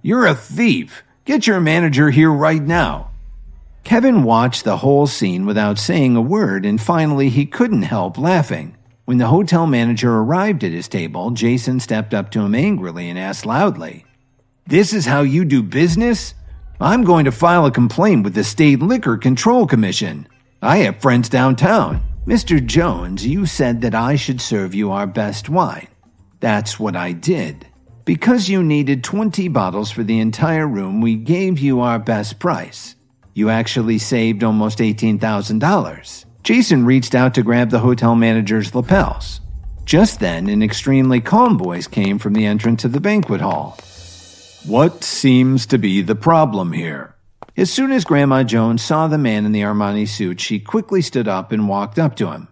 You're a thief. Get your manager here right now. Kevin watched the whole scene without saying a word, and finally he couldn't help laughing. When the hotel manager arrived at his table, Jason stepped up to him angrily and asked loudly, This is how you do business? I'm going to file a complaint with the State Liquor Control Commission. I have friends downtown. Mr. Jones, you said that I should serve you our best wine. That's what I did. Because you needed 20 bottles for the entire room, we gave you our best price. You actually saved almost $18,000. Jason reached out to grab the hotel manager's lapels. Just then, an extremely calm voice came from the entrance of the banquet hall. What seems to be the problem here? As soon as Grandma Jones saw the man in the Armani suit, she quickly stood up and walked up to him.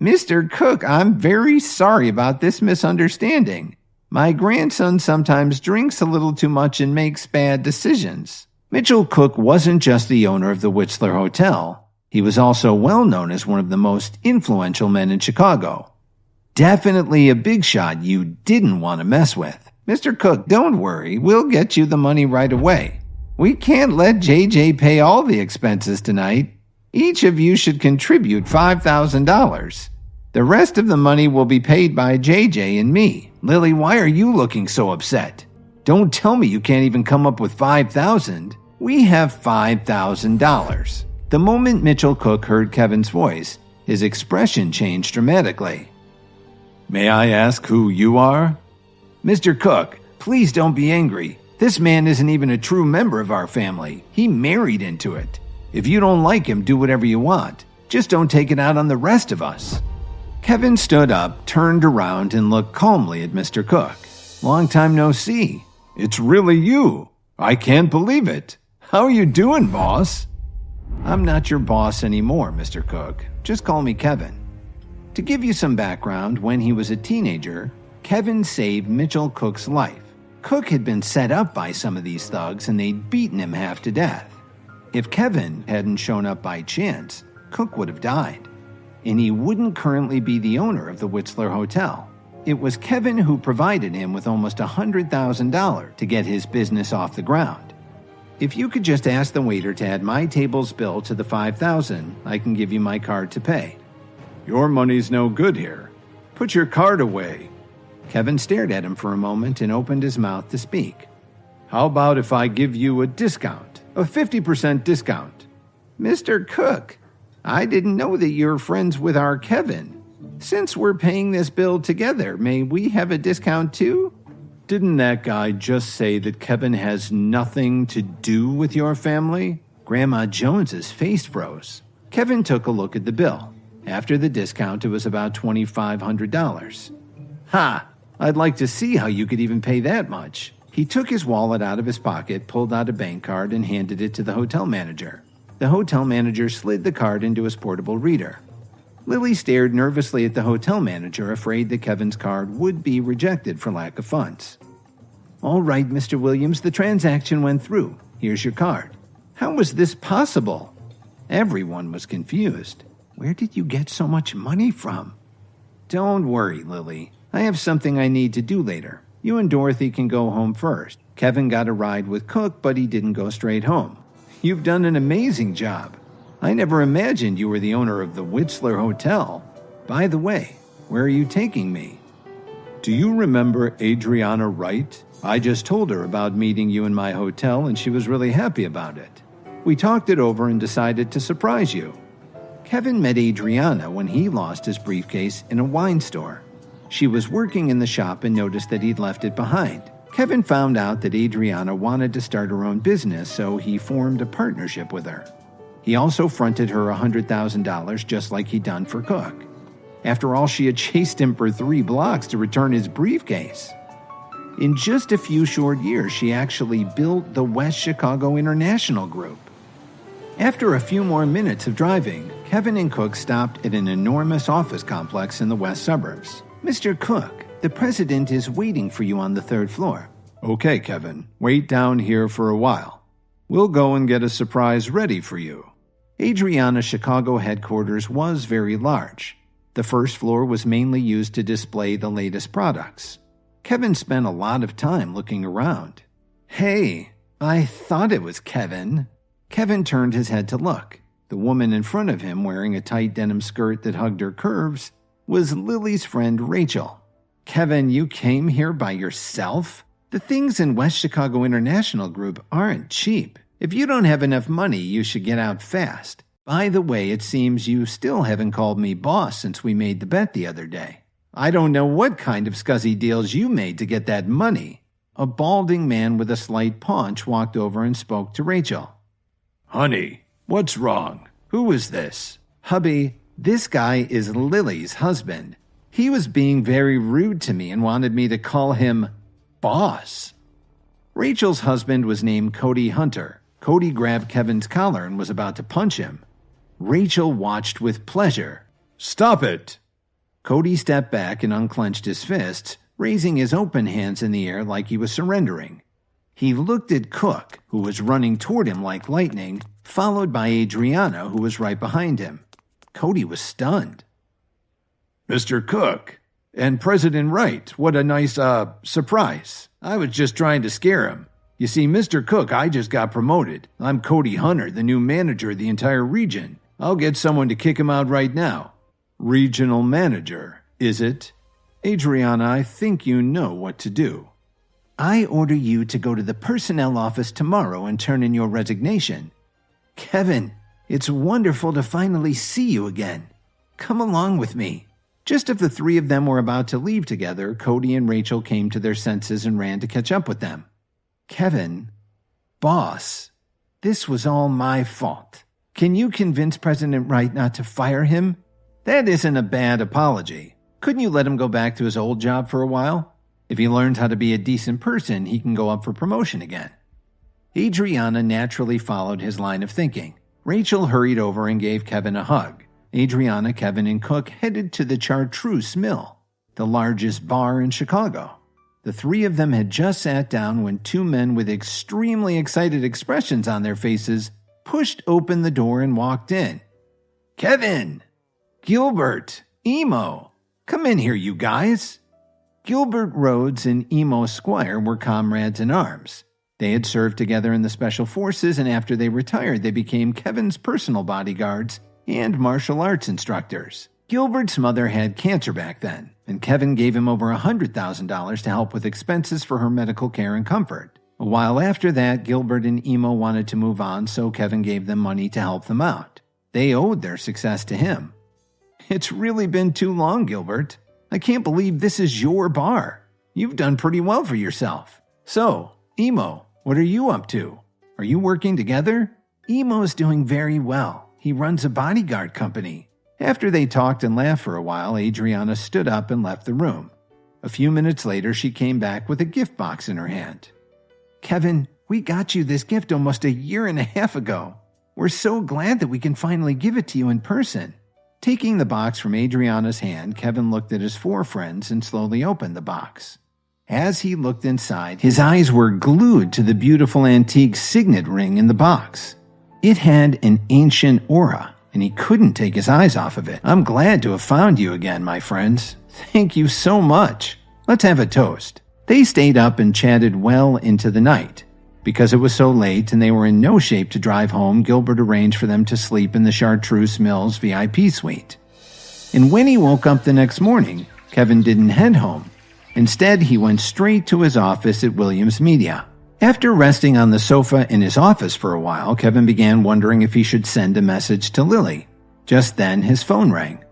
Mr. Cook, I'm very sorry about this misunderstanding. My grandson sometimes drinks a little too much and makes bad decisions. Mitchell Cook wasn't just the owner of the Whistler Hotel. He was also well known as one of the most influential men in Chicago. Definitely a big shot you didn't want to mess with. Mr. Cook, don't worry, we'll get you the money right away. We can't let JJ pay all the expenses tonight. Each of you should contribute $5,000. The rest of the money will be paid by JJ and me. Lily, why are you looking so upset? Don't tell me you can't even come up with $5,000. We have $5,000. The moment Mitchell Cook heard Kevin's voice, his expression changed dramatically. May I ask who you are? Mr. Cook, please don't be angry. This man isn't even a true member of our family. He married into it. If you don't like him, do whatever you want. Just don't take it out on the rest of us. Kevin stood up, turned around, and looked calmly at Mr. Cook. Long time no see. It's really you. I can't believe it. How are you doing, boss? I'm not your boss anymore, Mr. Cook. Just call me Kevin. To give you some background, when he was a teenager, Kevin saved Mitchell Cook's life. Cook had been set up by some of these thugs and they'd beaten him half to death. If Kevin hadn't shown up by chance, Cook would have died. And he wouldn't currently be the owner of the Whistler Hotel. It was Kevin who provided him with almost $100,000 to get his business off the ground. If you could just ask the waiter to add my table's bill to the $5,000, I can give you my card to pay. Your money's no good here. Put your card away. Kevin stared at him for a moment and opened his mouth to speak. How about if I give you a discount? A 50% discount. Mr. Cook, I didn't know that you're friends with our Kevin. Since we're paying this bill together, may we have a discount too? Didn't that guy just say that Kevin has nothing to do with your family? Grandma Jones's face froze. Kevin took a look at the bill. After the discount, it was about $2,500. Ha! I'd like to see how you could even pay that much. He took his wallet out of his pocket, pulled out a bank card, and handed it to the hotel manager. The hotel manager slid the card into his portable reader. Lily stared nervously at the hotel manager, afraid that Kevin's card would be rejected for lack of funds. All right, Mr. Williams, the transaction went through. Here's your card. How was this possible? Everyone was confused. Where did you get so much money from? Don't worry, Lily. I have something I need to do later. You and Dorothy can go home first. Kevin got a ride with Cook, but he didn't go straight home. You've done an amazing job. I never imagined you were the owner of the Whistler Hotel. By the way, where are you taking me? Do you remember Adriana Wright? I just told her about meeting you in my hotel and she was really happy about it. We talked it over and decided to surprise you. Kevin met Adriana when he lost his briefcase in a wine store. She was working in the shop and noticed that he'd left it behind. Kevin found out that Adriana wanted to start her own business, so he formed a partnership with her. He also fronted her $100,000 just like he'd done for Cook. After all, she had chased him for 3 blocks to return his briefcase. In just a few short years, she actually built the West Chicago International Group. After a few more minutes of driving, Kevin and Cook stopped at an enormous office complex in the west suburbs. Mr. Cook, the president is waiting for you on the 3rd floor. Okay, Kevin, wait down here for a while. We'll go and get a surprise ready for you. Adriana's Chicago headquarters was very large. The 1st floor was mainly used to display the latest products. Kevin spent a lot of time looking around. Hey, I thought it was Kevin. Kevin turned his head to look. The woman in front of him, wearing a tight denim skirt that hugged her curves, was Lily's friend Rachel. Kevin, you came here by yourself? The things in West Chicago International Group aren't cheap. If you don't have enough money, you should get out fast. By the way, it seems you still haven't called me boss since we made the bet the other day. I don't know what kind of scuzzy deals you made to get that money. A balding man with a slight paunch walked over and spoke to Rachel. Honey, what's wrong? Who is this? Hubby, this guy is Lily's husband. He was being very rude to me and wanted me to call him boss. Rachel's husband was named Cody Hunter. Cody grabbed Kevin's collar and was about to punch him. Rachel watched with pleasure. Stop it! Cody stepped back and unclenched his fists, raising his open hands in the air like he was surrendering. He looked at Cook, who was running toward him like lightning, followed by Adriana, who was right behind him. Cody was stunned. Mr. Cook, and President Wright, what a nice, surprise. I was just trying to scare him. You see, Mr. Cook, I just got promoted. I'm Cody Hunter, the new manager of the entire region. I'll get someone to kick him out right now. Regional manager, is it? Adriana, I think you know what to do. I order you to go to the personnel office tomorrow and turn in your resignation. Kevin, it's wonderful to finally see you again. Come along with me. Just as the 3 of them were about to leave together, Cody and Rachel came to their senses and ran to catch up with them. Kevin, boss, this was all my fault. Can you convince President Wright not to fire him? That isn't a bad apology. Couldn't you let him go back to his old job for a while? If he learns how to be a decent person, he can go up for promotion again. Adriana naturally followed his line of thinking. Rachel hurried over and gave Kevin a hug. Adriana, Kevin, and Cook headed to the Chartreuse Mill, the largest bar in Chicago. The three of them had just sat down when two men with extremely excited expressions on their faces pushed open the door and walked in. Kevin! Gilbert! Emo! Come in here, you guys! Gilbert Rhodes and Emo Squire were comrades in arms. They had served together in the Special Forces, and after they retired, they became Kevin's personal bodyguards and martial arts instructors. Gilbert's mother had cancer back then, and Kevin gave him over $100,000 to help with expenses for her medical care and comfort. A while after that, Gilbert and Emo wanted to move on, so Kevin gave them money to help them out. They owed their success to him. It's really been too long, Gilbert. I can't believe this is your bar. You've done pretty well for yourself. So, Emo, what are you up to? Are you working together? Emo's doing very well. He runs a bodyguard company. After they talked and laughed for a while, Adriana stood up and left the room. A few minutes later, she came back with a gift box in her hand. Kevin, we got you this gift almost a year and a half ago. We're so glad that we can finally give it to you in person. Taking the box from Adriana's hand, Kevin looked at his four friends and slowly opened the box. As he looked inside, his eyes were glued to the beautiful antique signet ring in the box. It had an ancient aura, and he couldn't take his eyes off of it. I'm glad to have found you again, my friends. Thank you so much. Let's have a toast. They stayed up and chatted well into the night. Because it was so late and they were in no shape to drive home, Gilbert arranged for them to sleep in the Chartreuse Mills VIP suite. And when he woke up the next morning, Kevin didn't head home. Instead, he went straight to his office at Williams Media. After resting on the sofa in his office for a while, Kevin began wondering if he should send a message to Lily. Just then, his phone rang.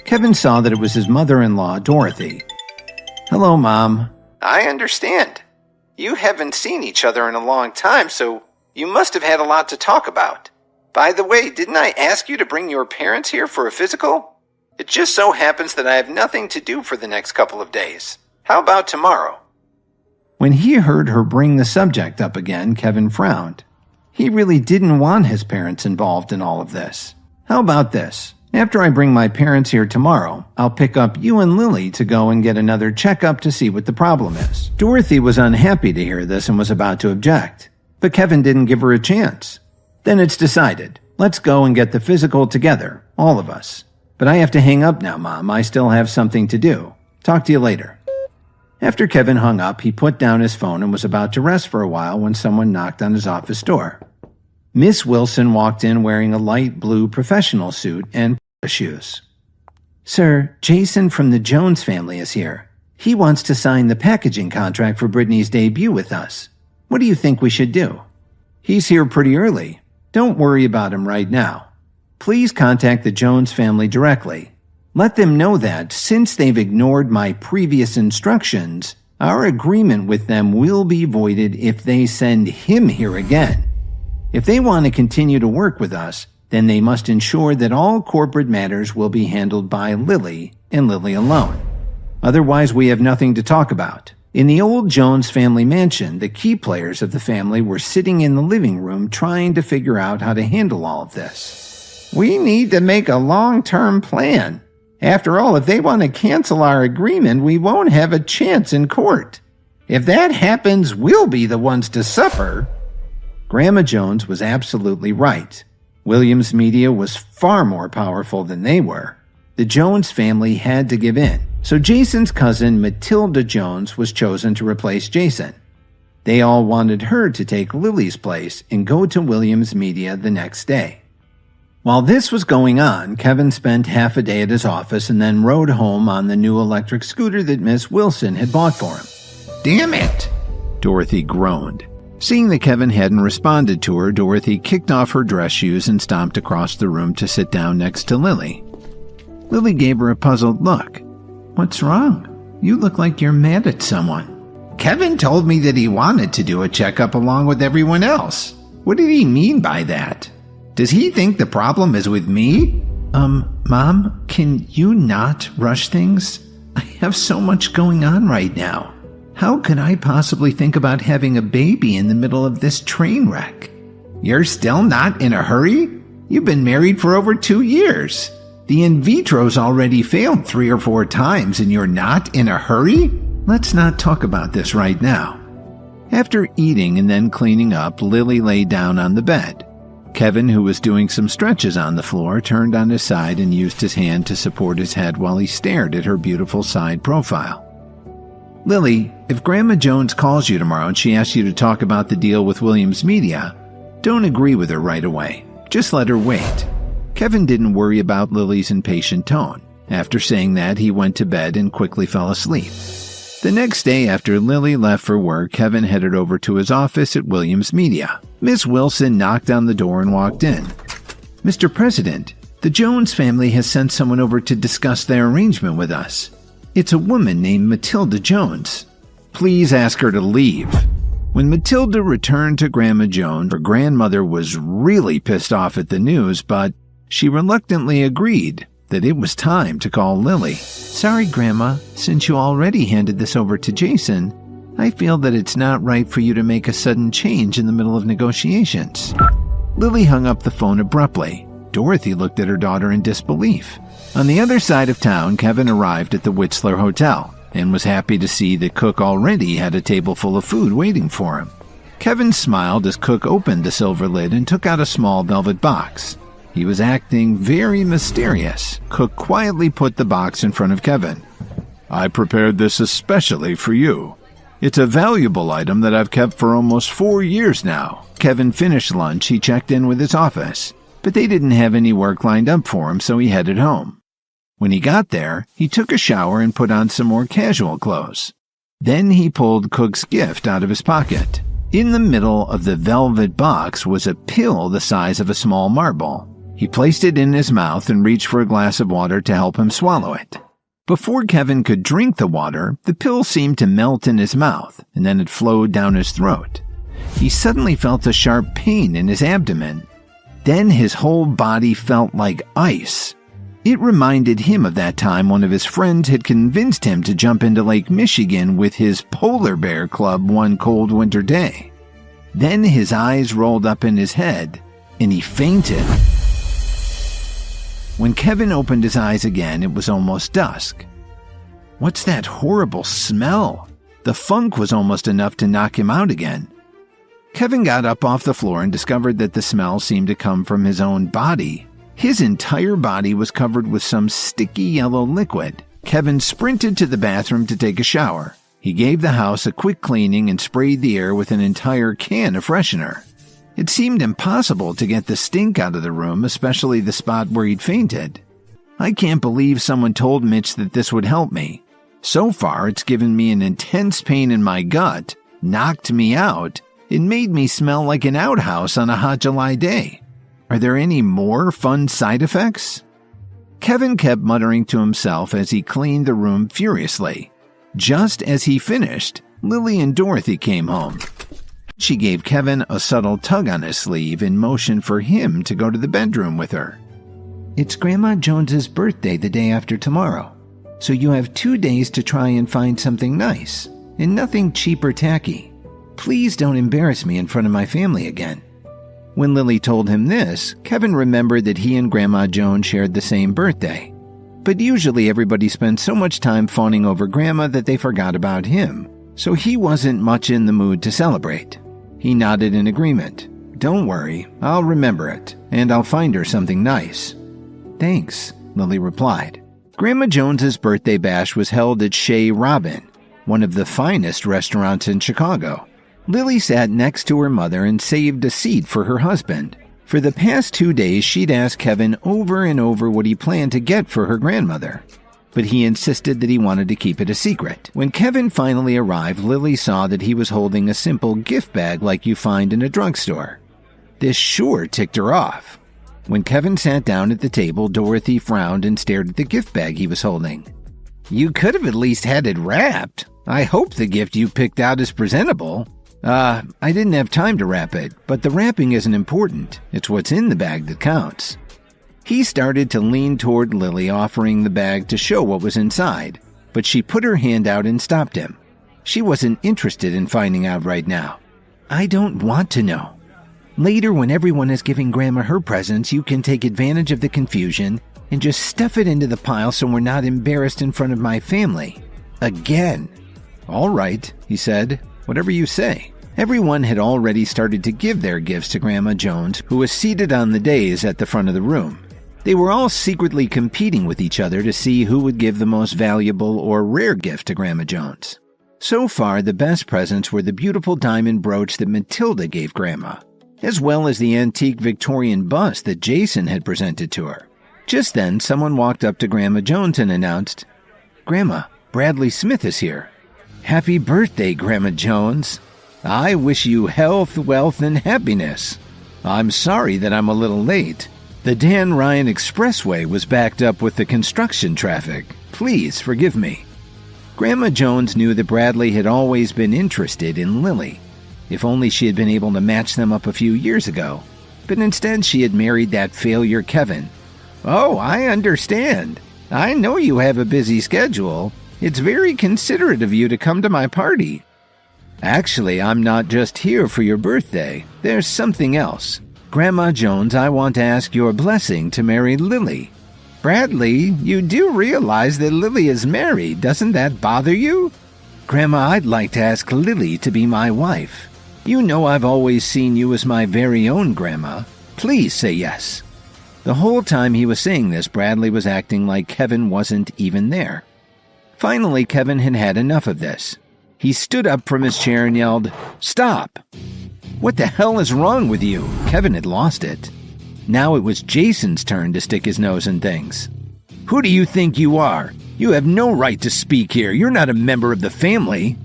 Kevin saw that it was his mother-in-law, Dorothy. Hello, Mom. I understand. You haven't seen each other in a long time, so you must have had a lot to talk about. By the way, didn't I ask you to bring your parents here for a physical? It just so happens that I have nothing to do for the next couple of days. How about tomorrow? When he heard her bring the subject up again, Kevin frowned. He really didn't want his parents involved in all of this. How about this? After I bring my parents here tomorrow, I'll pick up you and Lily to go and get another checkup to see what the problem is. Dorothy was unhappy to hear this and was about to object, but Kevin didn't give her a chance. Then it's decided. Let's go and get the physical together, all of us. But I have to hang up now, Mom. I still have something to do. Talk to you later. After Kevin hung up, he put down his phone and was about to rest for a while when someone knocked on his office door. Miss Wilson walked in wearing a light blue professional suit and shoes. Sir, Jason from the Jones family is here. He wants to sign the packaging contract for Brittany's debut with us. What do you think we should do? He's here pretty early. Don't worry about him right now. Please contact the Jones family directly. Let them know that, since they've ignored my previous instructions, our agreement with them will be voided if they send him here again. If they want to continue to work with us, then they must ensure that all corporate matters will be handled by Lily and Lily alone. Otherwise, we have nothing to talk about. In the old Jones family mansion, the key players of the family were sitting in the living room trying to figure out how to handle all of this. We need to make a long-term plan. After all, if they want to cancel our agreement, we won't have a chance in court. If that happens, we'll be the ones to suffer. Grandma Jones was absolutely right. Williams Media was far more powerful than they were. The Jones family had to give in, so Jason's cousin Matilda Jones was chosen to replace Jason. They all wanted her to take Lily's place and go to Williams Media the next day. While this was going on, Kevin spent half a day at his office and then rode home on the new electric scooter that Miss Wilson had bought for him. Damn it! Dorothy groaned. Seeing that Kevin hadn't responded to her, Dorothy kicked off her dress shoes and stomped across the room to sit down next to Lily. Lily gave her a puzzled look. What's wrong? You look like you're mad at someone. Kevin told me that he wanted to do a checkup along with everyone else. What did he mean by that? Does he think the problem is with me? Mom, can you not rush things? I have so much going on right now. How could I possibly think about having a baby in the middle of this train wreck? You're still not in a hurry? You've been married for over 2 years. The in vitro's already failed 3 or 4 times and you're not in a hurry? Let's not talk about this right now. After eating and then cleaning up, Lily lay down on the bed. Kevin, who was doing some stretches on the floor, turned on his side and used his hand to support his head while he stared at her beautiful side profile. Lily, if Grandma Jones calls you tomorrow and she asks you to talk about the deal with Williams Media, don't agree with her right away. Just let her wait. Kevin didn't worry about Lily's impatient tone. After saying that, he went to bed and quickly fell asleep. The next day after Lily left for work, Kevin headed over to his office at Williams Media. Miss Wilson knocked on the door and walked in. Mr. President, the Jones family has sent someone over to discuss their arrangement with us. It's a woman named Matilda Jones. Please ask her to leave. When Matilda returned to Grandma Jones, her grandmother was really pissed off at the news, but she reluctantly agreed that it was time to call Lily. Sorry, Grandma, since you already handed this over to Jason, I feel that it's not right for you to make a sudden change in the middle of negotiations. Lily hung up the phone abruptly. Dorothy looked at her daughter in disbelief. On the other side of town, Kevin arrived at the Whistler Hotel and was happy to see that Cook already had a table full of food waiting for him. Kevin smiled as Cook opened the silver lid and took out a small velvet box. He was acting very mysterious. Cook quietly put the box in front of Kevin. I prepared this especially for you. It's a valuable item that I've kept for almost 4 years now. Kevin finished lunch, he checked in with his office, but they didn't have any work lined up for him, so he headed home. When he got there, he took a shower and put on some more casual clothes. Then he pulled Cook's gift out of his pocket. In the middle of the velvet box was a pill the size of a small marble. He placed it in his mouth and reached for a glass of water to help him swallow it. Before Kevin could drink the water, the pill seemed to melt in his mouth, and then it flowed down his throat. He suddenly felt a sharp pain in his abdomen. Then his whole body felt like ice. It reminded him of that time one of his friends had convinced him to jump into Lake Michigan with his polar bear club one cold winter day. Then his eyes rolled up in his head, and he fainted. When Kevin opened his eyes again, it was almost dusk. What's that horrible smell? The funk was almost enough to knock him out again. Kevin got up off the floor and discovered that the smell seemed to come from his own body. His entire body was covered with some sticky yellow liquid. Kevin sprinted to the bathroom to take a shower. He gave the house a quick cleaning and sprayed the air with an entire can of freshener. It seemed impossible to get the stink out of the room, especially the spot where he'd fainted. I can't believe someone told Mitch that this would help me. So far, it's given me an intense pain in my gut, knocked me out, and made me smell like an outhouse on a hot July day. Are there any more fun side effects? Kevin kept muttering to himself as he cleaned the room furiously. Just as he finished, Lily and Dorothy came home. She gave Kevin a subtle tug on his sleeve in motion for him to go to the bedroom with her. It's Grandma Jones's birthday the day after tomorrow, so you have 2 days to try and find something nice, and nothing cheap or tacky. Please don't embarrass me in front of my family again. When Lily told him this, Kevin remembered that he and Grandma Jones shared the same birthday. But usually everybody spends so much time fawning over Grandma that they forgot about him, so he wasn't much in the mood to celebrate. He nodded in agreement. Don't worry, I'll remember it, and I'll find her something nice. Thanks, Lily replied. Grandma Jones's birthday bash was held at Chez Robin, one of the finest restaurants in Chicago. Lily sat next to her mother and saved a seat for her husband. For the past 2 days, she'd asked Kevin over and over what he planned to get for her grandmother, but he insisted that he wanted to keep it a secret. When Kevin finally arrived, Lily saw that he was holding a simple gift bag like you find in a drugstore. This sure ticked her off. When Kevin sat down at the table, Dorothy frowned and stared at the gift bag he was holding. You could have at least had it wrapped. I hope the gift you picked out is presentable. I didn't have time to wrap it, but the wrapping isn't important. It's what's in the bag that counts. He started to lean toward Lily, offering the bag to show what was inside, but she put her hand out and stopped him. She wasn't interested in finding out right now. I don't want to know. Later, when everyone is giving Grandma her presents, you can take advantage of the confusion and just stuff it into the pile so we're not embarrassed in front of my family. Again. All right, he said. Whatever you say. Everyone had already started to give their gifts to Grandma Jones, who was seated on the dais at the front of the room. They were all secretly competing with each other to see who would give the most valuable or rare gift to Grandma Jones. So far, the best presents were the beautiful diamond brooch that Matilda gave Grandma, as well as the antique Victorian bust that Jason had presented to her. Just then, someone walked up to Grandma Jones and announced, "Grandma, Bradley Smith is here." "Happy birthday, Grandma Jones. I wish you health, wealth, and happiness. I'm sorry that I'm a little late. The Dan Ryan Expressway was backed up with the construction traffic. Please forgive me." Grandma Jones knew that Bradley had always been interested in Lily. If only she had been able to match them up a few years ago. But instead she had married that failure Kevin. "Oh, I understand. I know you have a busy schedule. It's very considerate of you to come to my party." "Actually, I'm not just here for your birthday. There's something else. Grandma Jones, I want to ask your blessing to marry Lily." "Bradley, you do realize that Lily is married. Doesn't that bother you?" "Grandma, I'd like to ask Lily to be my wife. You know I've always seen you as my very own Grandma. Please say yes." The whole time he was saying this, Bradley was acting like Kevin wasn't even there. Finally, Kevin had had enough of this. He stood up from his chair and yelled, "Stop! What the hell is wrong with you?" Kevin had lost it. Now it was Jason's turn to stick his nose in things. "Who do you think you are? You have no right to speak here. You're not a member of the family."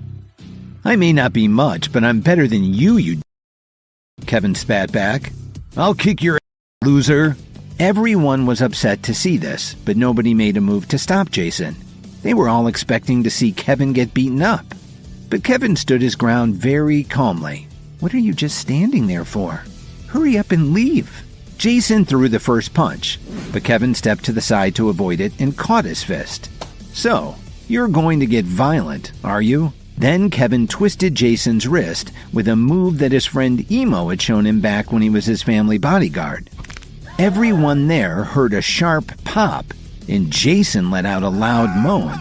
"I may not be much, but I'm better than you Kevin spat back. "I'll kick your ass, loser." Everyone was upset to see this, but nobody made a move to stop Jason. They were all expecting to see Kevin get beaten up. But Kevin stood his ground very calmly. "What are you just standing there for? Hurry up and leave." Jason threw the first punch, but Kevin stepped to the side to avoid it and caught his fist. "So, you're going to get violent, are you?" Then Kevin twisted Jason's wrist with a move that his friend Emo had shown him back when he was his family bodyguard. Everyone there heard a sharp pop, and Jason let out a loud moan.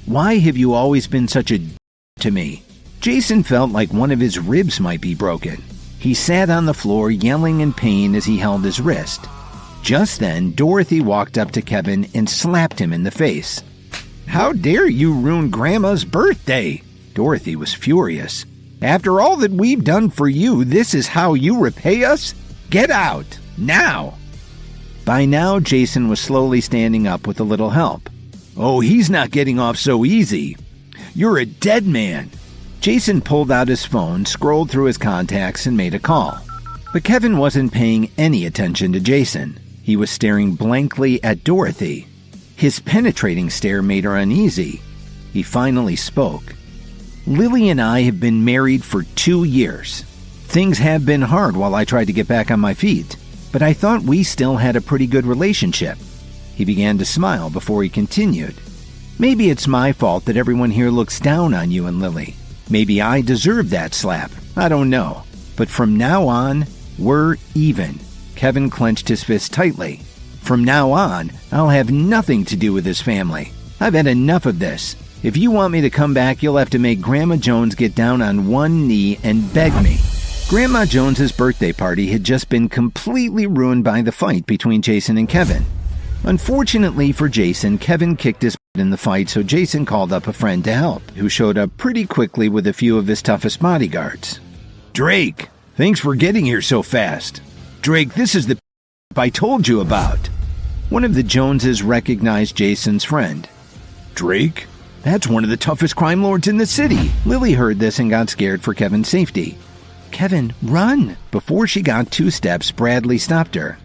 "Why have you always been such a to me?" Jason felt like one of his ribs might be broken. He sat on the floor yelling in pain as he held his wrist. Just then, Dorothy walked up to Kevin and slapped him in the face. "How dare you ruin Grandma's birthday?" Dorothy was furious. "After all that we've done for you, this is how you repay us? Get out, now!" By now, Jason was slowly standing up with a little help. "Oh, he's not getting off so easy. You're a dead man." Jason pulled out his phone, scrolled through his contacts, and made a call. But Kevin wasn't paying any attention to Jason. He was staring blankly at Dorothy. His penetrating stare made her uneasy. He finally spoke. "Lily and I have been married for 2 years. Things have been hard while I tried to get back on my feet, but I thought we still had a pretty good relationship." He began to smile before he continued. "Maybe it's my fault that everyone here looks down on you and Lily. Maybe I deserve that slap. I don't know. But from now on, we're even." Kevin clenched his fist tightly. "From now on, I'll have nothing to do with this family. I've had enough of this. If you want me to come back, you'll have to make Grandma Jones get down on one knee and beg me." Grandma Jones's birthday party had just been completely ruined by the fight between Jason and Kevin. Unfortunately for Jason, Kevin kicked his butt in the fight, so Jason called up a friend to help, who showed up pretty quickly with a few of his toughest bodyguards. "Drake, thanks for getting here so fast. Drake, this is the I told you about." One of the Joneses recognized Jason's friend. "Drake? That's one of the toughest crime lords in the city." Lily heard this and got scared for Kevin's safety. "Kevin, run!" Before she got 2 steps, Bradley stopped her.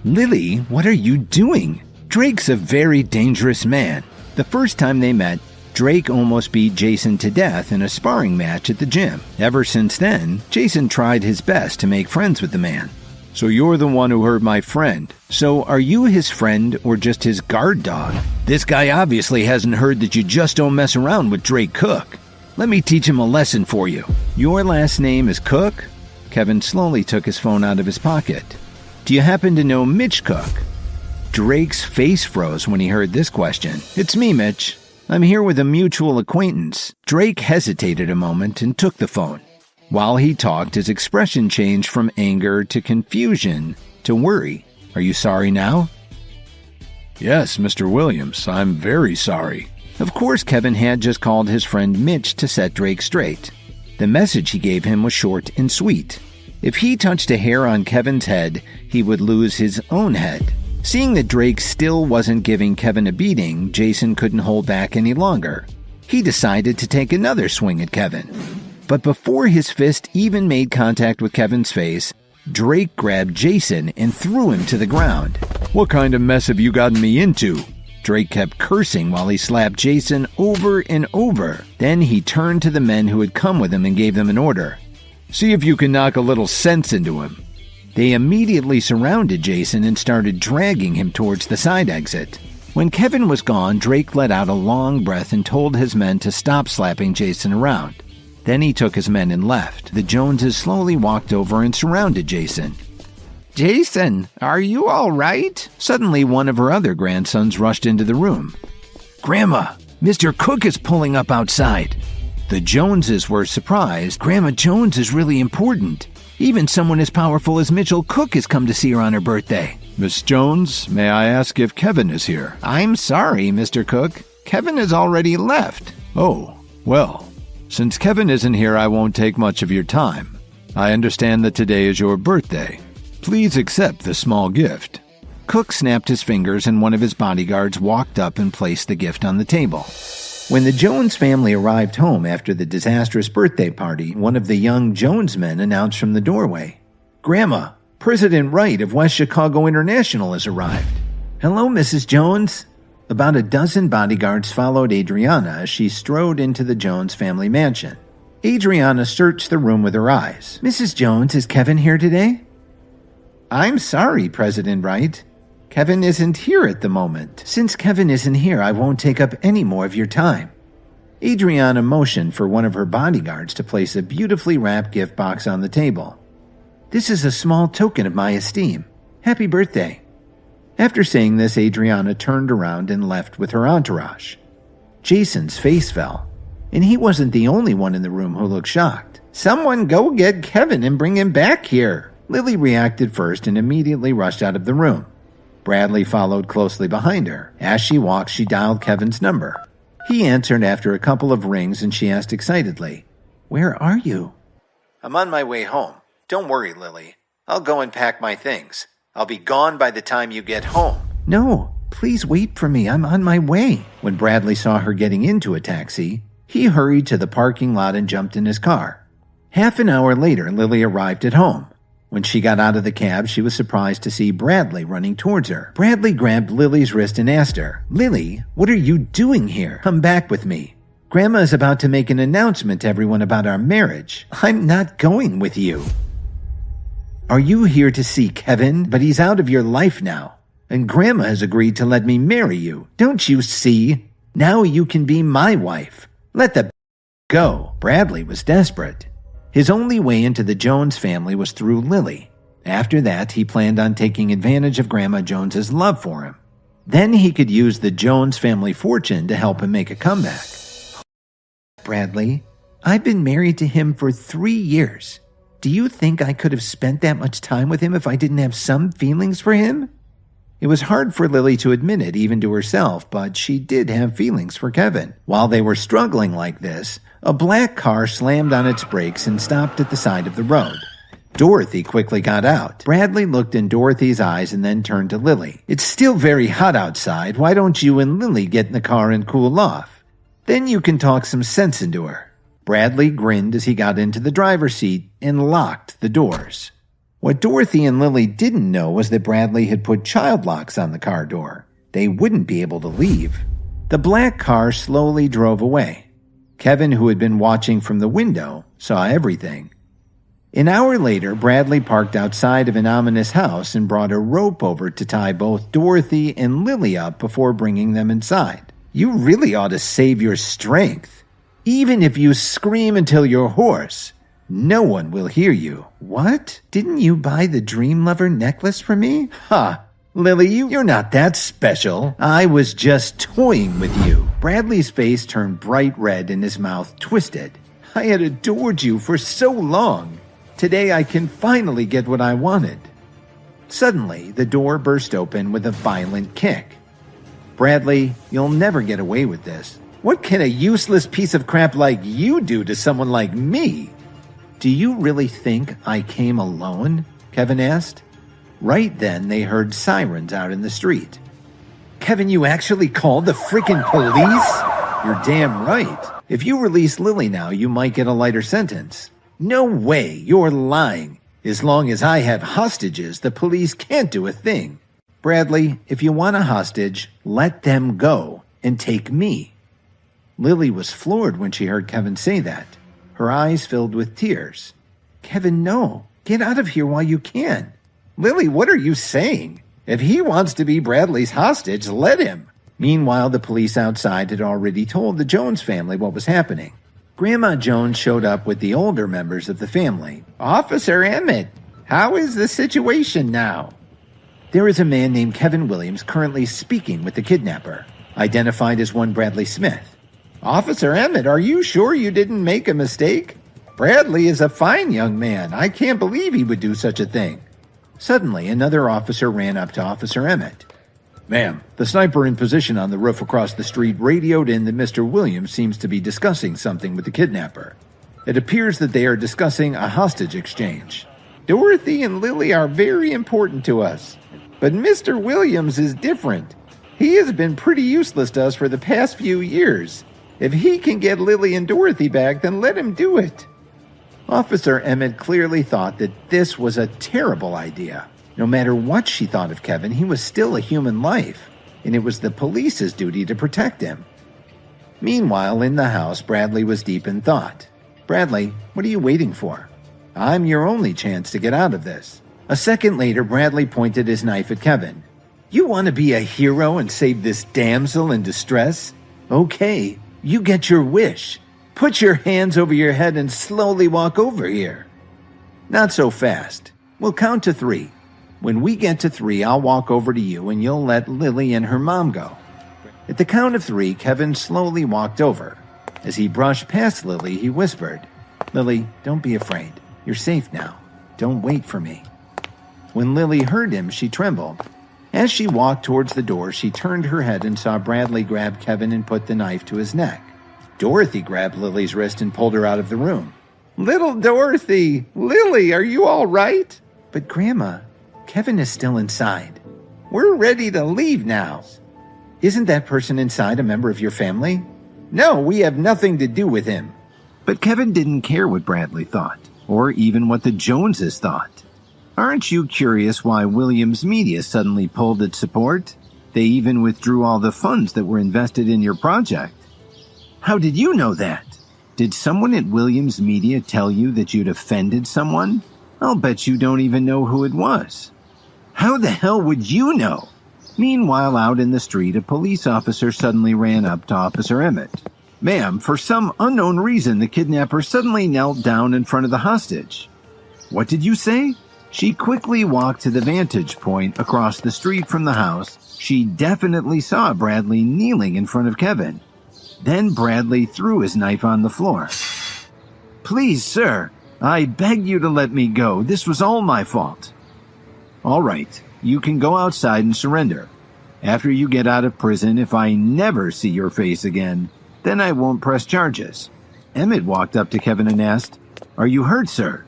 "Lily, what are you doing? Drake's a very dangerous man." The first time they met, Drake almost beat Jason to death in a sparring match at the gym. Ever since then, Jason tried his best to make friends with the man. "So you're the one who hurt my friend. So are you his friend or just his guard dog? This guy obviously hasn't heard that you just don't mess around with Drake Cook. Let me teach him a lesson for you. Your last name is Cook?" Kevin slowly took his phone out of his pocket. "Do you happen to know Mitch Cook?" Drake's face froze when he heard this question. "It's me, Mitch. I'm here with a mutual acquaintance." Drake hesitated a moment and took the phone. While he talked, his expression changed from anger to confusion to worry. "Are you sorry now?" "Yes, Mr. Williams, I'm very sorry." Of course, Kevin had just called his friend Mitch to set Drake straight. The message he gave him was short and sweet. If he touched a hair on Kevin's head, he would lose his own head. Seeing that Drake still wasn't giving Kevin a beating, Jason couldn't hold back any longer. He decided to take another swing at Kevin. But before his fist even made contact with Kevin's face, Drake grabbed Jason and threw him to the ground. "What kind of mess have you gotten me into?" Drake kept cursing while he slapped Jason over and over. Then he turned to the men who had come with him and gave them an order. "See if you can knock a little sense into him." They immediately surrounded Jason and started dragging him towards the side exit. When Kevin was gone, Drake let out a long breath and told his men to stop slapping Jason around. Then he took his men and left. The Joneses slowly walked over and surrounded Jason. "Jason, are you all right?" Suddenly, one of her other grandsons rushed into the room. "Grandma, Mr. Cook is pulling up outside." The Joneses were surprised. Grandma Jones is really important. Even someone as powerful as Mitchell Cook has come to see her on her birthday. "Miss Jones, may I ask if Kevin is here?" "I'm sorry, Mr. Cook. Kevin has already left." "Oh, well, since Kevin isn't here, I won't take much of your time. I understand that today is your birthday. Please accept this small gift." Cook snapped his fingers and one of his bodyguards walked up and placed the gift on the table. When the Jones family arrived home after the disastrous birthday party, one of the young Jones men announced from the doorway, "Grandma, President Wright of West Chicago International has arrived." "Hello, Mrs. Jones." About a dozen bodyguards followed Adriana as she strode into the Jones family mansion. Adriana searched the room with her eyes. "Mrs. Jones, is Kevin here today?" "I'm sorry, President Wright. Kevin isn't here at the moment. Since Kevin isn't here, I won't take up any more of your time." Adriana motioned for one of her bodyguards to place a beautifully wrapped gift box on the table. "This is a small token of my esteem. Happy birthday." After saying this, Adriana turned around and left with her entourage. Jason's face fell, and he wasn't the only one in the room who looked shocked. "Someone go get Kevin and bring him back here." Lily reacted first and immediately rushed out of the room. Bradley followed closely behind her. As she walked, she dialed Kevin's number. He answered after a couple of rings and she asked excitedly, "Where are you?" "I'm on my way home. Don't worry, Lily. I'll go and pack my things. I'll be gone by the time you get home." "No, please wait for me. I'm on my way." When Bradley saw her getting into a taxi, he hurried to the parking lot and jumped in his car. Half an hour later, Lily arrived at home. When she got out of the cab, she was surprised to see Bradley running towards her. Bradley grabbed Lily's wrist and asked her, "Lily, what are you doing here? Come back with me. Grandma is about to make an announcement to everyone about our marriage. I'm not going with you." "Are you here to see Kevin? But he's out of your life now. And Grandma has agreed to let me marry you. Don't you see? Now you can be my wife. Let the go." Bradley was desperate. His only way into the Jones family was through Lily. After that, he planned on taking advantage of Grandma Jones's love for him. Then he could use the Jones family fortune to help him make a comeback. "Bradley, I've been married to him for 3 years. Do you think I could have spent that much time with him if I didn't have some feelings for him?" It was hard for Lily to admit it even to herself, but she did have feelings for Kevin. While they were struggling like this, a black car slammed on its brakes and stopped at the side of the road. Dorothy quickly got out. Bradley looked in Dorothy's eyes and then turned to Lily. "It's still very hot outside. Why don't you and Lily get in the car and cool off? Then you can talk some sense into her." Bradley grinned as he got into the driver's seat and locked the doors. What Dorothy and Lily didn't know was that Bradley had put child locks on the car door. They wouldn't be able to leave. The black car slowly drove away. Kevin, who had been watching from the window, saw everything. An hour later, Bradley parked outside of an ominous house and brought a rope over to tie both Dorothy and Lily up before bringing them inside. "You really ought to save your strength. Even if you scream until you're hoarse, no one will hear you." "What? Didn't you buy the Dream Lover necklace for me?" "Ha! Lily, you're not that special. I was just toying with you. Bradley's face turned bright red and his mouth twisted. I had adored you for so long. Today I can finally get what I wanted. Suddenly, the door burst open with a violent kick. Bradley, you'll never get away with this. What can a useless piece of crap like you do to someone like me? Do you really think I came alone? Kevin asked. Right then, they heard sirens out in the street. Kevin, you actually called the freaking police? You're damn right. If you release Lily now, you might get a lighter sentence. No way, you're lying. As long as I have hostages, the police can't do a thing. Bradley, if you want a hostage, let them go and take me. Lily was floored when she heard Kevin say that. Her eyes filled with tears. Kevin, no. Get out of here while you can. Lily, what are you saying? If he wants to be Bradley's hostage, let him. Meanwhile, the police outside had already told the Jones family what was happening. Grandma Jones showed up with the older members of the family. Officer Emmett, how is the situation now? There is a man named Kevin Williams currently speaking with the kidnapper, identified as one Bradley Smith. Officer Emmett, are you sure you didn't make a mistake? Bradley is a fine young man. I can't believe he would do such a thing. Suddenly, another officer ran up to Officer Emmett. Ma'am, the sniper in position on the roof across the street radioed in that Mr. Williams seems to be discussing something with the kidnapper. It appears that they are discussing a hostage exchange. Dorothy and Lily are very important to us, but Mr. Williams is different. He has been pretty useless to us for the past few years. If he can get Lily and Dorothy back, then let him do it. Officer Emmett clearly thought that this was a terrible idea. No matter what she thought of Kevin, he was still a human life, and it was the police's duty to protect him. Meanwhile, in the house, Bradley was deep in thought. Bradley, what are you waiting for? I'm your only chance to get out of this. A second later, Bradley pointed his knife at Kevin. You want to be a hero and save this damsel in distress? Okay, you get your wish. Put your hands over your head and slowly walk over here. Not so fast. We'll count to 3. When we get to 3, I'll walk over to you and you'll let Lily and her mom go. At the count of 3, Kevin slowly walked over. As he brushed past Lily, he whispered, Lily, don't be afraid. You're safe now. Don't wait for me. When Lily heard him, she trembled. As she walked towards the door, she turned her head and saw Bradley grab Kevin and put the knife to his neck. Dorothy grabbed Lily's wrist and pulled her out of the room. Little Dorothy! Lily, are you all right? But Grandma, Kevin is still inside. We're ready to leave now. Isn't that person inside a member of your family? No, we have nothing to do with him. But Kevin didn't care what Bradley thought, or even what the Joneses thought. Aren't you curious why Williams Media suddenly pulled its support? They even withdrew all the funds that were invested in your project. How did you know that? Did someone at Williams Media tell you that you'd offended someone? I'll bet you don't even know who it was. How the hell would you know? Meanwhile, out in the street, a police officer suddenly ran up to Officer Emmett. Ma'am, for some unknown reason, the kidnapper suddenly knelt down in front of the hostage. What did you say? She quickly walked to the vantage point across the street from the house. She definitely saw Bradley kneeling in front of Kevin. Then Bradley threw his knife on the floor. Please, sir, I beg you to let me go. This was all my fault. All right, you can go outside and surrender. After you get out of prison, if I never see your face again, then I won't press charges. Emmett walked up to Kevin and asked, Are you hurt, sir?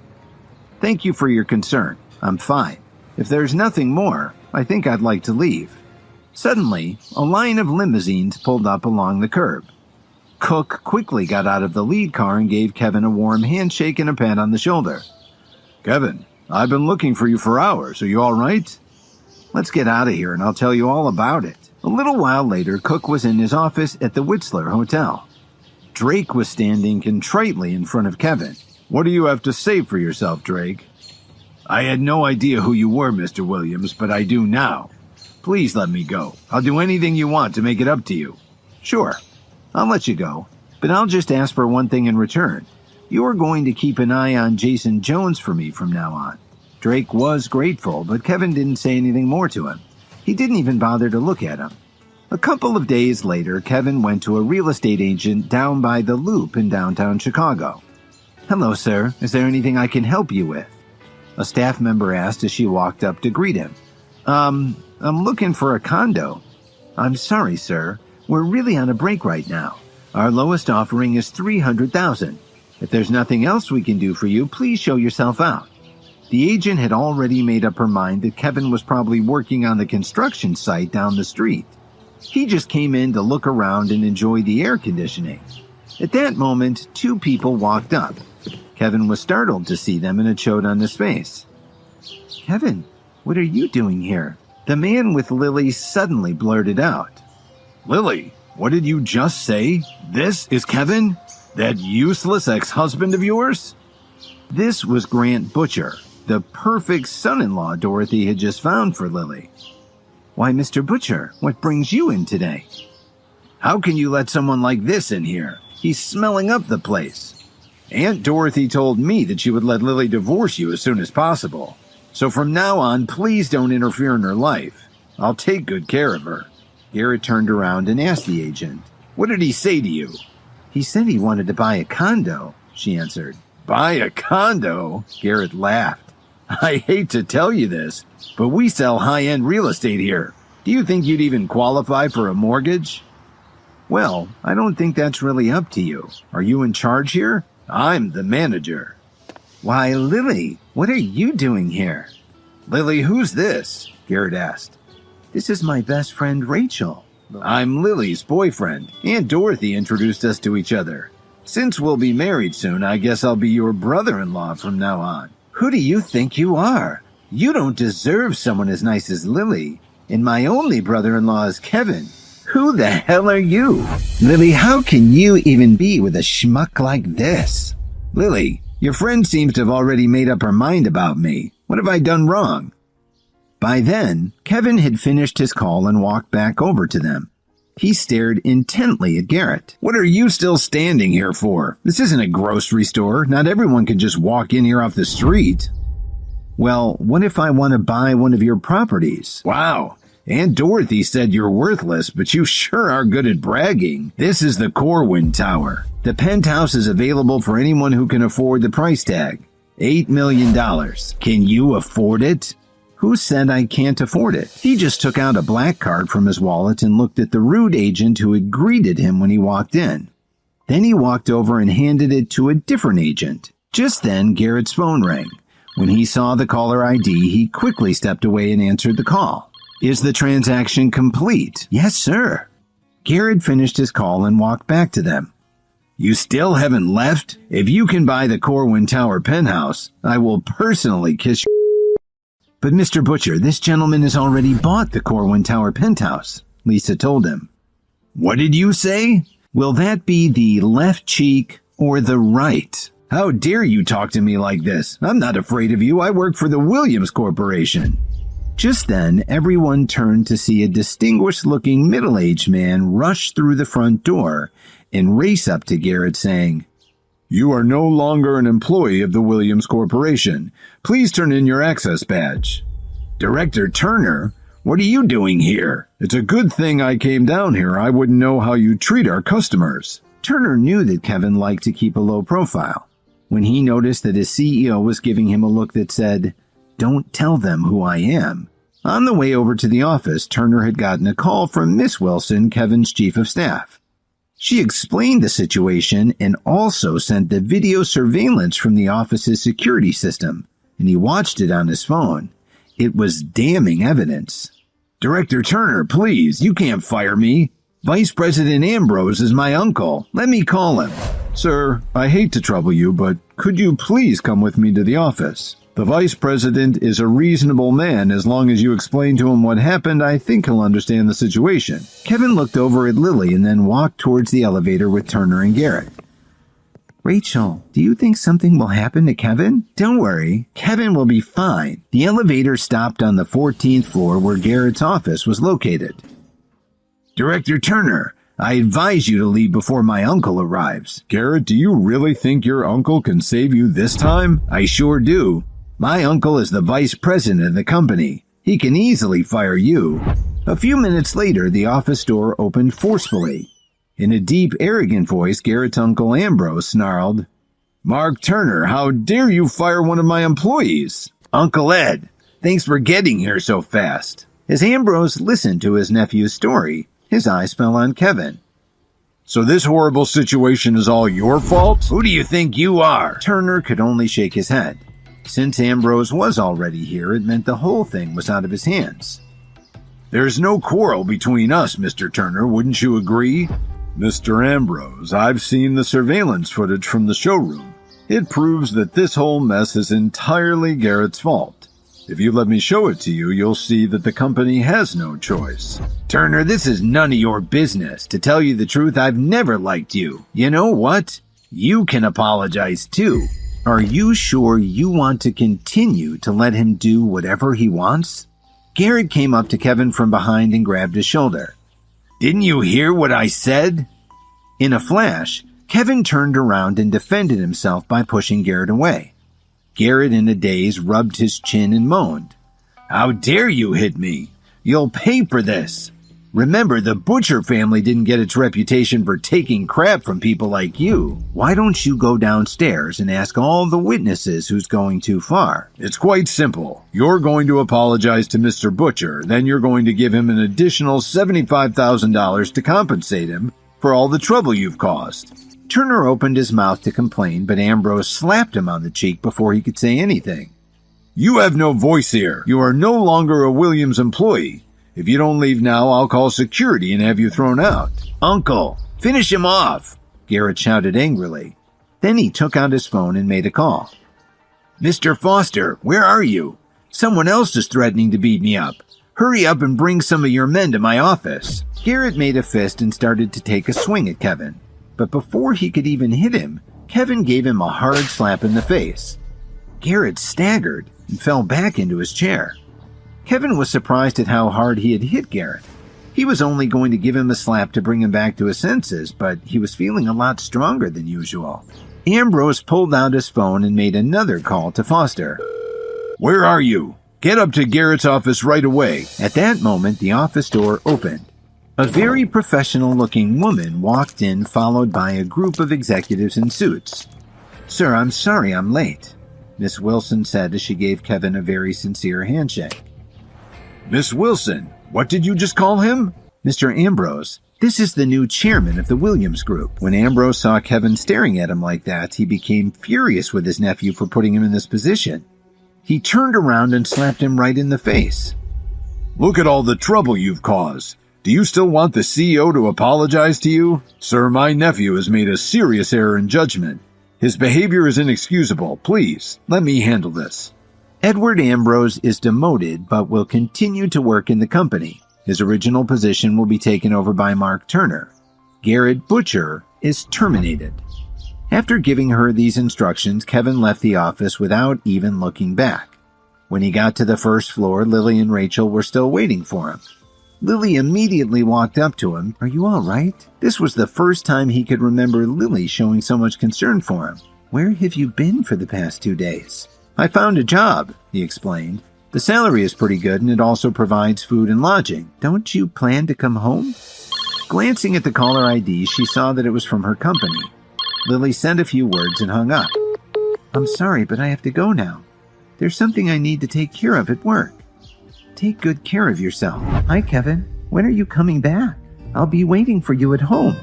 Thank you for your concern. I'm fine. If there's nothing more, I think I'd like to leave. Suddenly, a line of limousines pulled up along the curb. Cook quickly got out of the lead car and gave Kevin a warm handshake and a pat on the shoulder. Kevin, I've been looking for you for hours. Are you all right? Let's get out of here and I'll tell you all about it. A little while later, Cook was in his office at the Whistler Hotel. Drake was standing contritely in front of Kevin. What do you have to say for yourself, Drake? I had no idea who you were, Mr. Williams, but I do now. Please let me go. I'll do anything you want to make it up to you. Sure, I'll let you go, but I'll just ask for one thing in return. You are going to keep an eye on Jason Jones for me from now on. Drake was grateful, but Kevin didn't say anything more to him. He didn't even bother to look at him. A couple of days later, Kevin went to a real estate agent down by the Loop in downtown Chicago. "Hello, sir. Is there anything I can help you with?" A staff member asked as she walked up to greet him. I'm looking for a condo." "I'm sorry, sir. We're really on a break right now. Our lowest offering is $300,000. If there's nothing else we can do for you, please show yourself out." The agent had already made up her mind that Kevin was probably working on the construction site down the street. He just came in to look around and enjoy the air conditioning. At that moment, two people walked up. Kevin was startled to see them, and it showed on his face. "Kevin, what are you doing here?" The man with Lily suddenly blurted out. Lily, what did you just say? This is Kevin? That useless ex-husband of yours? This was Grant Butcher, the perfect son-in-law Dorothy had just found for Lily. "Why, Mr. Butcher, what brings you in today?" How can you let someone like this in here? He's smelling up the place. Aunt Dorothy told me that she would let Lily divorce you as soon as possible. So from now on, please don't interfere in her life. I'll take good care of her." Garrett turned around and asked the agent, "What did he say to you?" "He said he wanted to buy a condo," she answered. "Buy a condo?" Garrett laughed. "I hate to tell you this, but we sell high-end real estate here. Do you think you'd even qualify for a mortgage?" "Well, I don't think that's really up to you. Are you in charge here?" "I'm the manager." "Why, Lily, what are you doing here?" "Lily, who's this?" Garrett asked. "This is my best friend, Rachel." "I'm Lily's boyfriend. Aunt Dorothy introduced us to each other. Since we'll be married soon, I guess I'll be your brother-in-law from now on." "Who do you think you are? You don't deserve someone as nice as Lily. And my only brother-in-law is Kevin. Who the hell are you? Lily, how can you even be with a schmuck like this?" "Lily, your friend seems to have already made up her mind about me. What have I done wrong?" By then, Kevin had finished his call and walked back over to them. He stared intently at Garrett. "What are you still standing here for? This isn't a grocery store. Not everyone can just walk in here off the street." "Well, what if I want to buy one of your properties?" "Wow. Aunt Dorothy said you're worthless, but you sure are good at bragging. This is the Corwin Tower. The penthouse is available for anyone who can afford the price tag. $8 million. Can you afford it?" "Who said I can't afford it?" He just took out a black card from his wallet and looked at the rude agent who had greeted him when he walked in. Then he walked over and handed it to a different agent. Just then, Garrett's phone rang. When he saw the caller ID, he quickly stepped away and answered the call. "Is the transaction complete?" "Yes, sir." Garrett finished his call and walked back to them. "You still haven't left? If you can buy the Corwin Tower penthouse, I will personally kiss your..." "But Mr. Butcher, this gentleman has already bought the Corwin Tower penthouse," Lisa told him. "What did you say?" "Will that be the left cheek or the right?" "How dare you talk to me like this? I'm not afraid of you. I work for the Williams Corporation." Just then, everyone turned to see a distinguished-looking middle-aged man rush through the front door and race up to Garrett saying, "You are no longer an employee of the Williams Corporation. Please turn in your access badge." "Director Turner, what are you doing here? It's a good thing I came down here. I wouldn't know how you treat our customers." Turner knew that Kevin liked to keep a low profile. When he noticed that his CEO was giving him a look that said, "Don't tell them who I am." On the way over to the office, Turner had gotten a call from Miss Wilson, Kevin's chief of staff. She explained the situation and also sent the video surveillance from the office's security system, and he watched it on his phone. It was damning evidence. "Director Turner, please, you can't fire me. Vice President Ambrose is my uncle. Let me call him." "Sir, I hate to trouble you, but could you please come with me to the office? The vice president is a reasonable man. As long as you explain to him what happened, I think he'll understand the situation." Kevin looked over at Lily and then walked towards the elevator with Turner and Garrett. "Rachel, do you think something will happen to Kevin?" "Don't worry, Kevin will be fine." The elevator stopped on the 14th floor where Garrett's office was located. "Director Turner, I advise you to leave before my uncle arrives." "Garrett, do you really think your uncle can save you this time?" "I sure do. My uncle is the vice president of the company. He can easily fire you. A few minutes later, the office door opened forcefully. In a deep, arrogant voice, Garrett's uncle Ambrose snarled, "Mark Turner, how dare you fire one of my employees? Uncle Ed, thanks for getting here so fast." As Ambrose listened to his nephew's story, his eyes fell on Kevin. "So this horrible situation is all your fault? Who do you think you are?" Turner could only shake his head. Since Ambrose was already here, it meant the whole thing was out of his hands. "There's no quarrel between us, Mr. Turner, wouldn't you agree?" "Mr. Ambrose, I've seen the surveillance footage from the showroom. It proves that this whole mess is entirely Garrett's fault. If you let me show it to you, you'll see that the company has no choice." "Turner, this is none of your business. To tell you the truth, I've never liked you. You know what? You can apologize too. Are you sure you want to continue to let him do whatever he wants?" Garrett came up to Kevin from behind and grabbed his shoulder. "Didn't you hear what I said?" In a flash, Kevin turned around and defended himself by pushing Garrett away. Garrett, in a daze, rubbed his chin and moaned. "How dare you hit me? You'll pay for this. Remember, the Butcher family didn't get its reputation for taking crap from people like you. Why don't you go downstairs and ask all the witnesses who's going too far?" "It's quite simple. You're going to apologize to Mr. Butcher, then you're going to give him an additional $75,000 to compensate him for all the trouble you've caused." Turner opened his mouth to complain, but Ambrose slapped him on the cheek before he could say anything. "You have no voice here. You are no longer a Williams employee. If you don't leave now, I'll call security and have you thrown out." "Uncle, finish him off," Garrett shouted angrily. Then he took out his phone and made a call. "Mr. Foster, where are you? Someone else is threatening to beat me up. Hurry up and bring some of your men to my office." Garrett made a fist and started to take a swing at Kevin. But before he could even hit him, Kevin gave him a hard slap in the face. Garrett staggered and fell back into his chair. Kevin was surprised at how hard he had hit Garrett. He was only going to give him a slap to bring him back to his senses, but he was feeling a lot stronger than usual. Ambrose pulled out his phone and made another call to Foster. "Where are you? Get up to Garrett's office right away." At that moment, the office door opened. A very professional-looking woman walked in, followed by a group of executives in suits. "Sir, I'm sorry I'm late," Miss Wilson said as she gave Kevin a very sincere handshake. "Miss Wilson, what did you just call him?" "Mr. Ambrose, this is the new chairman of the Williams Group." When Ambrose saw Kevin staring at him like that, he became furious with his nephew for putting him in this position. He turned around and slapped him right in the face. "Look at all the trouble you've caused. Do you still want the CEO to apologize to you? Sir, my nephew has made a serious error in judgment. His behavior is inexcusable. Please, let me handle this." Edward Ambrose is demoted but will continue to work in the company. His original position will be taken over by Mark Turner. Garrett Butcher is terminated. After giving her these instructions, Kevin left the office without even looking back. When he got to the first floor, Lily and Rachel were still waiting for him. Lily immediately walked up to him. "Are you all right?" This was the first time he could remember Lily showing so much concern for him. "Where have you been for the past 2 days?" "I found a job," he explained. "The salary is pretty good and it also provides food and lodging. Don't you plan to come home?" Glancing at the caller ID, she saw that it was from her company. Lily said a few words and hung up. "I'm sorry, but I have to go now. There's something I need to take care of at work." "Take good care of yourself." "Hi, Kevin. When are you coming back? I'll be waiting for you at home."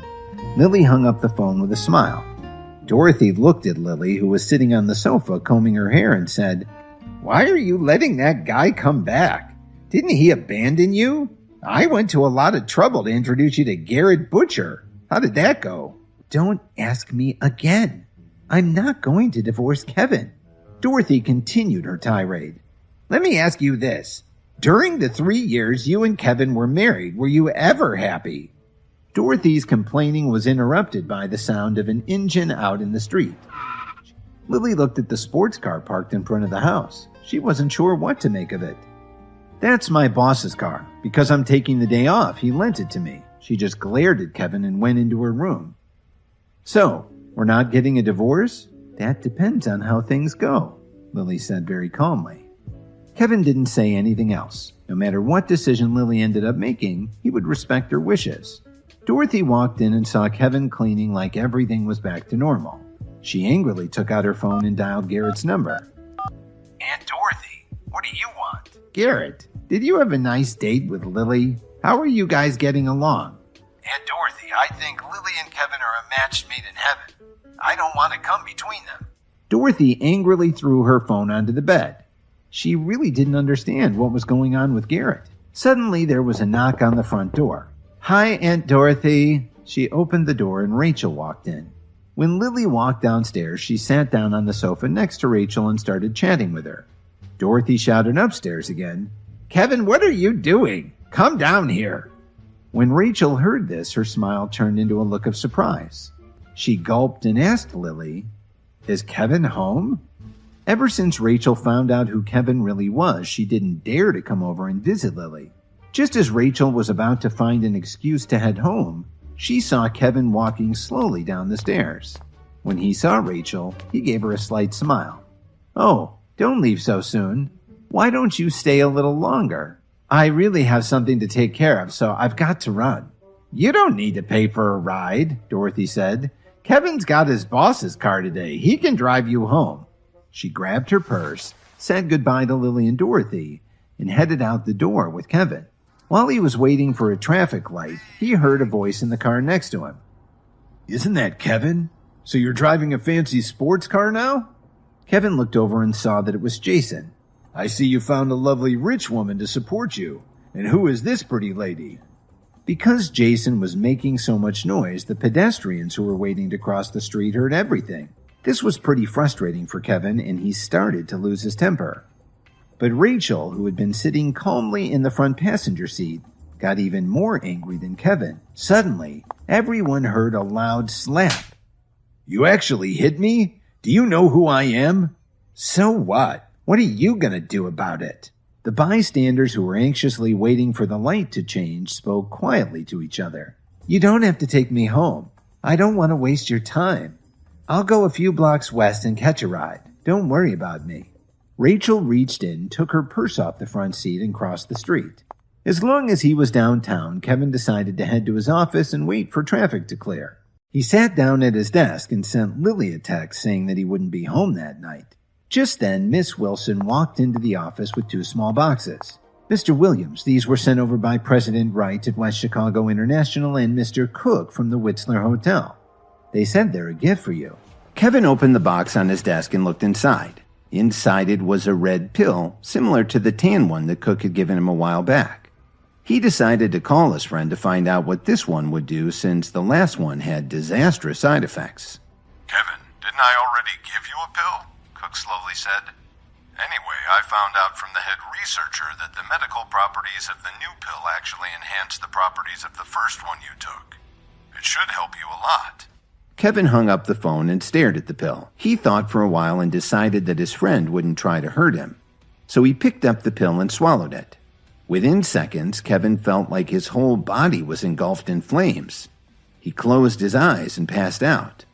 Lily hung up the phone with a smile. Dorothy looked at Lily, who was sitting on the sofa combing her hair, and said, "Why are you letting that guy come back? Didn't he abandon you? I went to a lot of trouble to introduce you to Garrett Butcher. How did that go?" "Don't ask me again. I'm not going to divorce Kevin." Dorothy continued her tirade. "Let me ask you this. During the 3 years you and Kevin were married, were you ever happy?" Dorothy's complaining was interrupted by the sound of an engine out in the street. Lily looked at the sports car parked in front of the house. She wasn't sure what to make of it. "That's my boss's car. Because I'm taking the day off, he lent it to me." She just glared at Kevin and went into her room. "So, we're not getting a divorce?" "That depends on how things go," Lily said very calmly. Kevin didn't say anything else. No matter what decision Lily ended up making, he would respect her wishes. Dorothy walked in and saw Kevin cleaning like everything was back to normal. She angrily took out her phone and dialed Garrett's number. Aunt Dorothy, what do you want? Garrett, did you have a nice date with Lily? How are you guys getting along? Aunt Dorothy, I think Lily and Kevin are a match made in heaven. I don't want to come between them. Dorothy angrily threw her phone onto the bed. She really didn't understand what was going on with Garrett. Suddenly, there was a knock on the front door. Hi, Aunt Dorothy. She opened the door and Rachel walked in. When Lily walked downstairs, she sat down on the sofa next to Rachel and started chatting with her. Dorothy shouted upstairs again, Kevin, what are you doing? Come down here. When Rachel heard this, her smile turned into a look of surprise. She gulped and asked Lily, Is Kevin home? Ever since Rachel found out who Kevin really was, she didn't dare to come over and visit Lily. Just as Rachel was about to find an excuse to head home, she saw Kevin walking slowly down the stairs. When he saw Rachel, he gave her a slight smile. Oh, don't leave so soon. Why don't you stay a little longer? I really have something to take care of, so I've got to run. You don't need to pay for a ride, Dorothy said. Kevin's got his boss's car today. He can drive you home. She grabbed her purse, said goodbye to Lily and Dorothy, and headed out the door with Kevin. While he was waiting for a traffic light, he heard a voice in the car next to him. Isn't that Kevin? So you're driving a fancy sports car now? Kevin looked over and saw that it was Jason. I see you found a lovely rich woman to support you. And who is this pretty lady? Because Jason was making so much noise, the pedestrians who were waiting to cross the street heard everything. This was pretty frustrating for Kevin, and he started to lose his temper. But Rachel, who had been sitting calmly in the front passenger seat, got even more angry than Kevin. Suddenly, everyone heard a loud slap. You actually hit me? Do you know who I am? So what? What are you going to do about it? The bystanders who were anxiously waiting for the light to change spoke quietly to each other. You don't have to take me home. I don't want to waste your time. I'll go a few blocks west and catch a ride. Don't worry about me. Rachel reached in, took her purse off the front seat, and crossed the street. As long as he was downtown, Kevin decided to head to his office and wait for traffic to clear. He sat down at his desk and sent Lily a text saying that he wouldn't be home that night. Just then, Miss Wilson walked into the office with 2 small boxes. Mr. Williams, these were sent over by President Wright at West Chicago International and Mr. Cook from the Whistler Hotel. They said they're a gift for you. Kevin opened the box on his desk and looked inside. Inside it was a red pill, similar to the tan one that Cook had given him a while back. He decided to call his friend to find out what this one would do since the last one had disastrous side effects. Kevin, didn't I already give you a pill? Cook slowly said. Anyway, I found out from the head researcher that the medical properties of the new pill actually enhance the properties of the first one you took. It should help you a lot. Kevin hung up the phone and stared at the pill. He thought for a while and decided that his friend wouldn't try to hurt him. So he picked up the pill and swallowed it. Within seconds, Kevin felt like his whole body was engulfed in flames. He closed his eyes and passed out.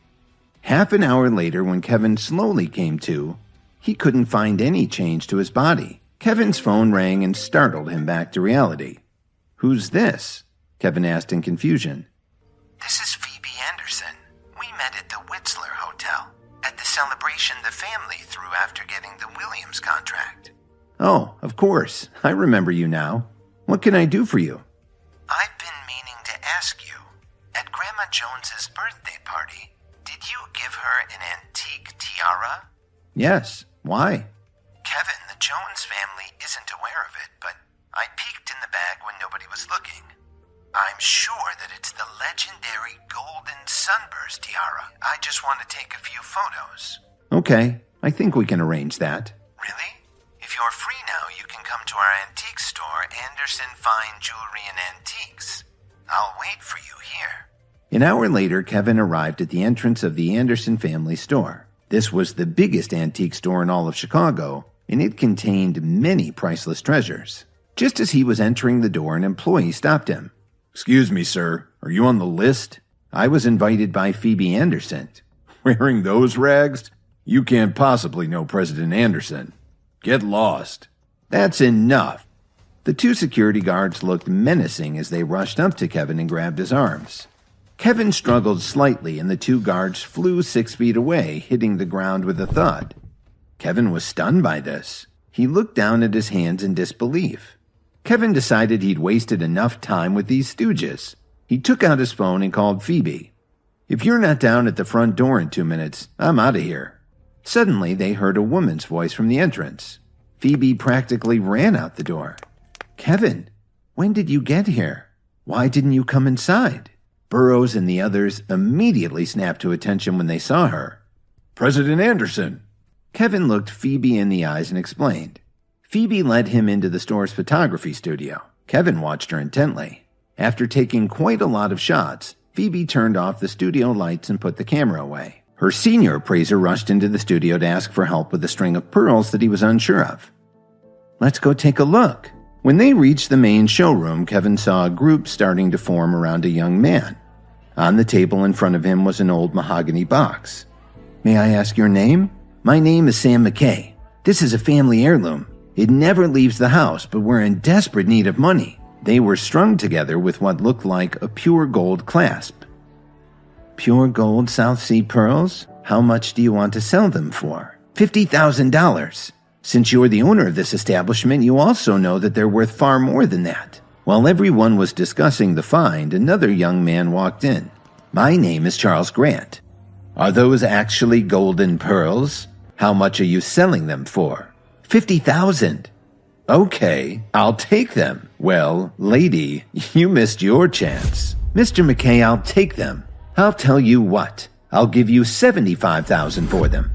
Half an hour later, when Kevin slowly came to, he couldn't find any change to his body. Kevin's phone rang and startled him back to reality. Who's this? Kevin asked in confusion. This is Phoebe Anderson. We met at the Whistler Hotel, at the celebration the family threw after getting the Williams contract. Oh, of course. I remember you now. What can I do for you? I've been meaning to ask you. At Grandma Jones's birthday party, did you give her an antique tiara? Yes. Why? Kevin, the Jones family isn't aware of it, but I peeked in the bag when nobody was looking. I'm sure that it's the legendary golden sunburst tiara. I just want to take a few photos. Okay, I think we can arrange that. Really? If you're free now, you can come to our antique store, Anderson Fine Jewelry and Antiques. I'll wait for you here. An hour later, Kevin arrived at the entrance of the Anderson family store. This was the biggest antique store in all of Chicago, and it contained many priceless treasures. Just as he was entering the door, an employee stopped him. Excuse me, sir. Are you on the list? I was invited by Phoebe Anderson. Wearing those rags? You can't possibly know President Anderson. Get lost. That's enough. The two security guards looked menacing as they rushed up to Kevin and grabbed his arms. Kevin struggled slightly and the two guards flew 6 feet away, hitting the ground with a thud. Kevin was stunned by this. He looked down at his hands in disbelief. Kevin decided he'd wasted enough time with these stooges. He took out his phone and called Phoebe. "If you're not down at the front door in 2 minutes, I'm out of here." Suddenly, they heard a woman's voice from the entrance. Phoebe practically ran out the door. "Kevin, when did you get here? Why didn't you come inside?" Burroughs and the others immediately snapped to attention when they saw her. "President Anderson." Kevin looked Phoebe in the eyes and explained. Phoebe led him into the store's photography studio. Kevin watched her intently. After taking quite a lot of shots, Phoebe turned off the studio lights and put the camera away. Her senior appraiser rushed into the studio to ask for help with a string of pearls that he was unsure of. "Let's go take a look." When they reached the main showroom, Kevin saw a group starting to form around a young man. On the table in front of him was an old mahogany box. "May I ask your name?" "My name is Sam McKay. This is a family heirloom. It never leaves the house, but we're in desperate need of money." They were strung together with what looked like a pure gold clasp. "Pure gold South Sea pearls? How much do you want to sell them for?" $50,000. Since you're the owner of this establishment, you also know that they're worth far more than that. While everyone was discussing the find, another young man walked in. "My name is Charles Grant. Are those actually golden pearls? How much are you selling them for?" $50,000. "Okay, I'll take them." "Well, lady, you missed your chance." "Mr. McKay, I'll take them. I'll tell you what, I'll give you $75,000 for them."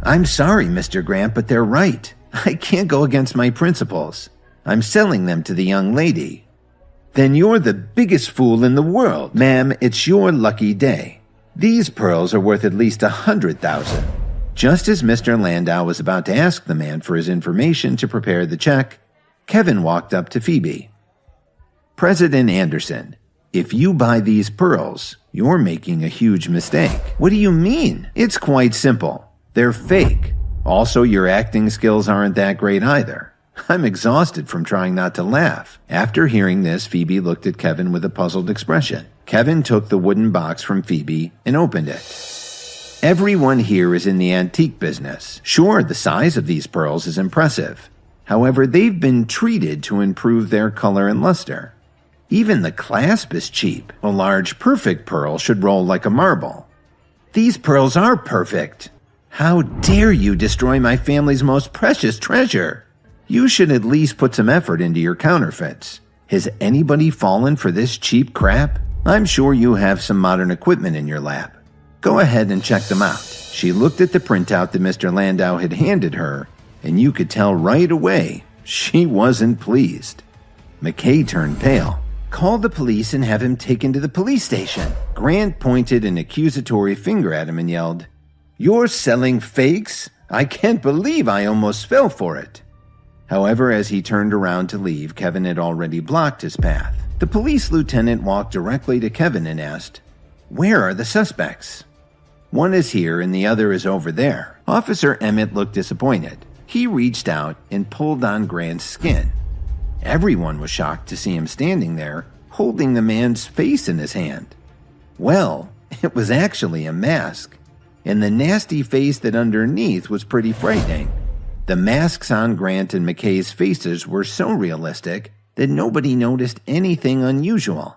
"I'm sorry, Mr. Grant, but they're right. I can't go against my principles. I'm selling them to the young lady." "Then you're the biggest fool in the world. Ma'am, it's your lucky day. These pearls are worth at least $100,000. Just as Mr. Landau was about to ask the man for his information to prepare the check, Kevin walked up to Phoebe. "President Anderson, if you buy these pearls, you're making a huge mistake." "What do you mean?" "It's quite simple. They're fake. Also, your acting skills aren't that great either." I'm exhausted from trying not to laugh. After hearing this, Phoebe looked at Kevin with a puzzled expression. Kevin took the wooden box from Phoebe and opened it. "Everyone here is in the antique business. Sure, the size of these pearls is impressive. However, they've been treated to improve their color and luster. Even the clasp is cheap. A large, perfect pearl should roll like a marble. These pearls are perfect. How dare you destroy my family's most precious treasure? You should at least put some effort into your counterfeits. Has anybody fallen for this cheap crap? I'm sure you have some modern equipment in your lab. Go ahead and check them out." She looked at the printout that Mr. Landau had handed her, and you could tell right away she wasn't pleased. McKay turned pale. "Call the police and have him taken to the police station." Grant pointed an accusatory finger at him and yelled, "You're selling fakes? I can't believe I almost fell for it." However, as he turned around to leave, Kevin had already blocked his path. The police lieutenant walked directly to Kevin and asked, "Where are the suspects?" "One is here and the other is over there." Officer Emmett looked disappointed. He reached out and pulled on Grant's skin. Everyone was shocked to see him standing there, holding the man's face in his hand. Well, it was actually a mask, and the nasty face that underneath was pretty frightening. The masks on Grant and McKay's faces were so realistic that nobody noticed anything unusual.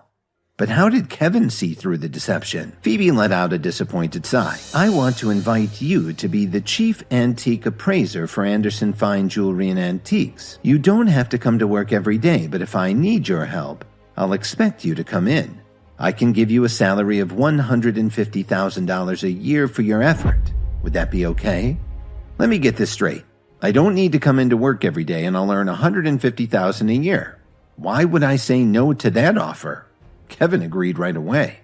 But how did Kevin see through the deception? Phoebe let out a disappointed sigh. "I want to invite you to be the chief antique appraiser for Anderson Fine Jewelry and Antiques. You don't have to come to work every day, but if I need your help, I'll expect you to come in. I can give you a salary of $150,000 a year for your effort. Would that be okay? Let me get this straight. I don't need to come into work every day and I'll earn $150,000 a year. Why would I say no to that offer?" Kevin agreed right away.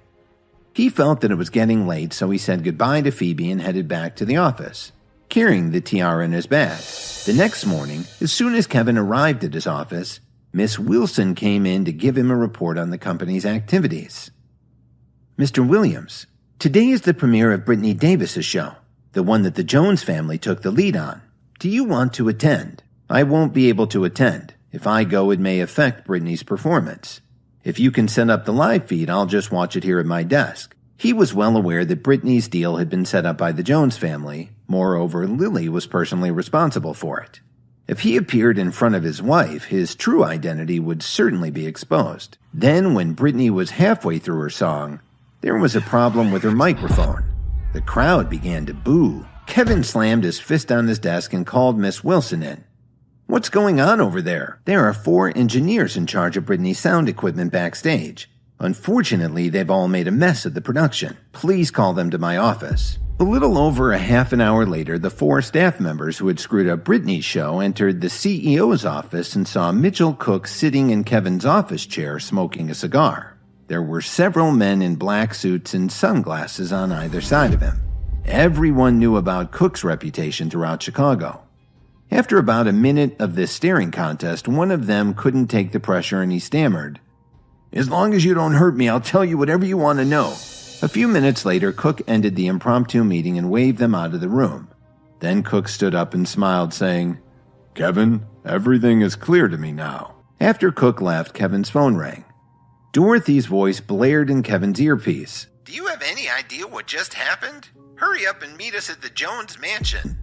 He felt that it was getting late, so he said goodbye to Phoebe and headed back to the office, carrying the tiara in his bag. The next morning, as soon as Kevin arrived at his office, Miss Wilson came in to give him a report on the company's activities. "Mr. Williams, today is the premiere of Brittany Davis's show, the one that the Jones family took the lead on. Do you want to attend? I won't be able to attend. If I go, it may affect Brittany's performance. If you can set up the live feed, I'll just watch it here at my desk. He was well aware that Brittany's deal had been set up by the Jones family. Moreover, Lily was personally responsible for it. If he appeared in front of his wife, his true identity would certainly be exposed. Then, when Brittany was halfway through her song, there was a problem with her microphone. The crowd began to boo. Kevin slammed his fist on his desk and called Miss Wilson in. "What's going on over there? There are 4 engineers in charge of Brittany's sound equipment backstage. Unfortunately, they've all made a mess of the production. Please call them to my office." A little over a half an hour later, the 4 staff members who had screwed up Brittany's show entered the CEO's office and saw Mitchell Cook sitting in Kevin's office chair smoking a cigar. There were several men in black suits and sunglasses on either side of him. Everyone knew about Cook's reputation throughout Chicago. After about a minute of this staring contest, one of them couldn't take the pressure and he stammered, "As long as you don't hurt me, I'll tell you whatever you want to know." A few minutes later, Cook ended the impromptu meeting and waved them out of the room. Then Cook stood up and smiled, saying, "Kevin, everything is clear to me now." After Cook left, Kevin's phone rang. Dorothy's voice blared in Kevin's earpiece. "Do you have any idea what just happened? Hurry up and meet us at the Jones mansion."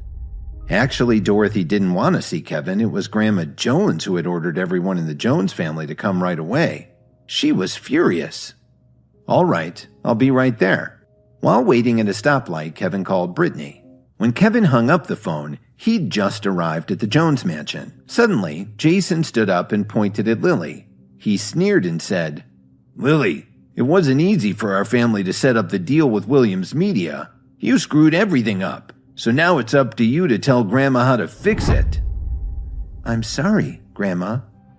Actually, Dorothy didn't want to see Kevin. It was Grandma Jones who had ordered everyone in the Jones family to come right away. She was furious. "All right, I'll be right there." While waiting at a stoplight, Kevin called Brittany. When Kevin hung up the phone, he'd just arrived at the Jones mansion. Suddenly, Jason stood up and pointed at Lily. He sneered and said, "Lily, it wasn't easy for our family to set up the deal with Williams Media. You screwed everything up, so now it's up to you to tell Grandma how to fix it." "I'm sorry, Grandma."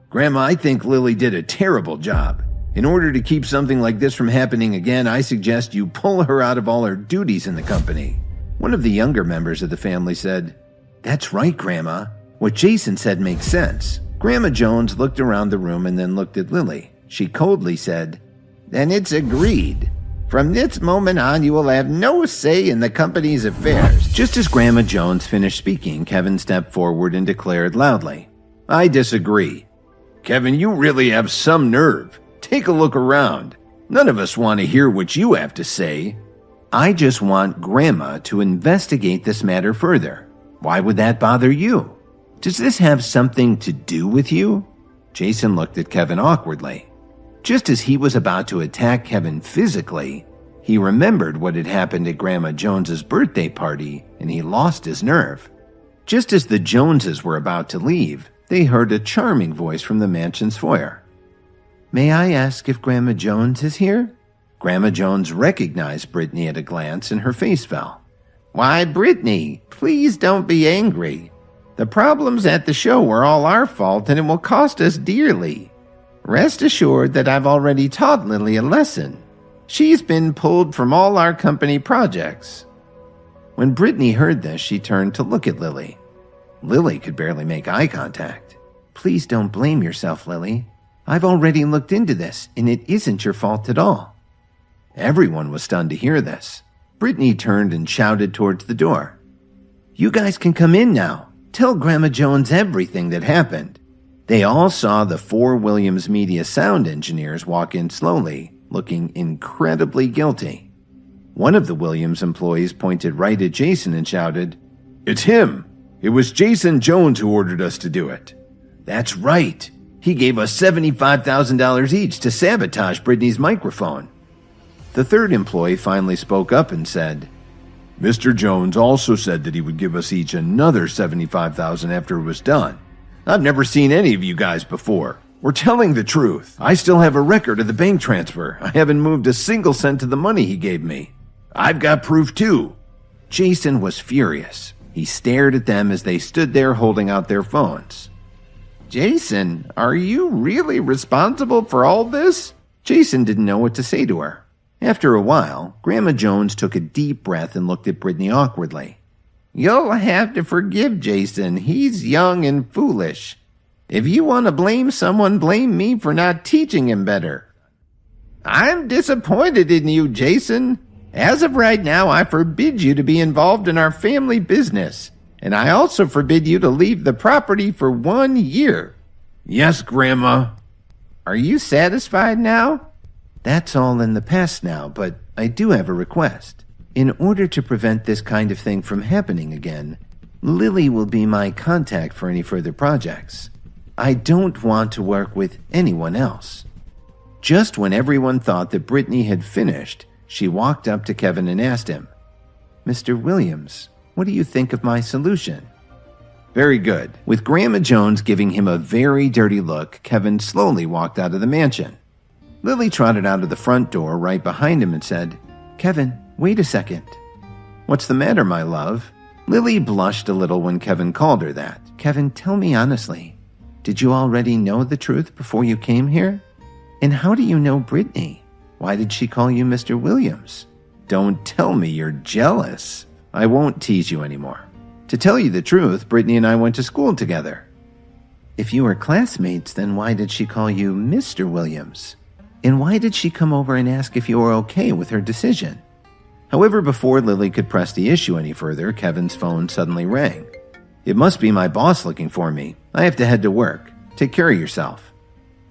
"Grandma, I think Lily did a terrible job. In order to keep something like this from happening again, I suggest you pull her out of all her duties in the company." One of the younger members of the family said, "That's right, Grandma. What Jason said makes sense." Grandma Jones looked around the room and then looked at Lily. She coldly said, "Then it's agreed. From this moment on, you will have no say in the company's affairs." Just as Grandma Jones finished speaking, Kevin stepped forward and declared loudly, "I disagree. Kevin, you really have some nerve. Take a look around. None of us want to hear what you have to say." "I just want Grandma to investigate this matter further. Why would that bother you? Does this have something to do with you?" Jason looked at Kevin awkwardly. Just as he was about to attack Kevin physically, he remembered what had happened at Grandma Jones's birthday party and he lost his nerve. Just as the Joneses were about to leave, they heard a charming voice from the mansion's foyer. "May I ask if Grandma Jones is here?" Grandma Jones recognized Brittany at a glance and her face fell. "Why, Brittany, please don't be angry. The problems at the show were all our fault and it will cost us dearly. Rest assured that I've already taught Lily a lesson. She's been pulled from all our company projects." When Brittany heard this, she turned to look at Lily. Lily could barely make eye contact. "Please don't blame yourself, Lily. I've already looked into this, and it isn't your fault at all." Everyone was stunned to hear this. Brittany turned and shouted towards the door. "You guys can come in now. Tell Grandma Jones everything that happened." They all saw the 4 Williams Media sound engineers walk in slowly, looking incredibly guilty. One of the Williams employees pointed right at Jason and shouted, "It's him! It was Jason Jones who ordered us to do it." "That's right. He gave us $75,000 each to sabotage Brittany's microphone." The third employee finally spoke up and said, "Mr. Jones also said that he would give us each another $75,000 after it was done. I've never seen any of you guys before. We're telling the truth. I still have a record of the bank transfer. I haven't moved a single cent of the money he gave me. I've got proof too." Jason was furious. He stared at them as they stood there holding out their phones. "Jason, are you really responsible for all this?" Jason didn't know what to say to her. After a while, Grandma Jones took a deep breath and looked at Brittany awkwardly. "You'll have to forgive Jason. He's young and foolish. If you want to blame someone, blame me for not teaching him better." "I'm disappointed in you, Jason. As of right now, I forbid you to be involved in our family business. And I also forbid you to leave the property for 1 year. Yes, Grandma. Are you satisfied now? That's all in the past now, but I do have a request. In order to prevent this kind of thing from happening again, Lily will be my contact for any further projects. I don't want to work with anyone else. Just when everyone thought that Brittany had finished, she walked up to Kevin and asked him, Mr. Williams, what do you think of my solution? Very good. With Grandma Jones giving him a very dirty look, Kevin slowly walked out of the mansion. Lily trotted out of the front door right behind him and said, Kevin, wait a second. What's the matter, my love? Lily blushed a little when Kevin called her that. Kevin, tell me honestly, did you already know the truth before you came here? And how do you know Brittany? Why did she call you Mr. Williams? Don't tell me you're jealous. I won't tease you anymore. To tell you the truth, Brittany and I went to school together. If you were classmates, then why did she call you Mr. Williams? And why did she come over and ask if you were okay with her decision? However, before Lily could press the issue any further, Kevin's phone suddenly rang. It must be my boss looking for me. I have to head to work. Take care of yourself.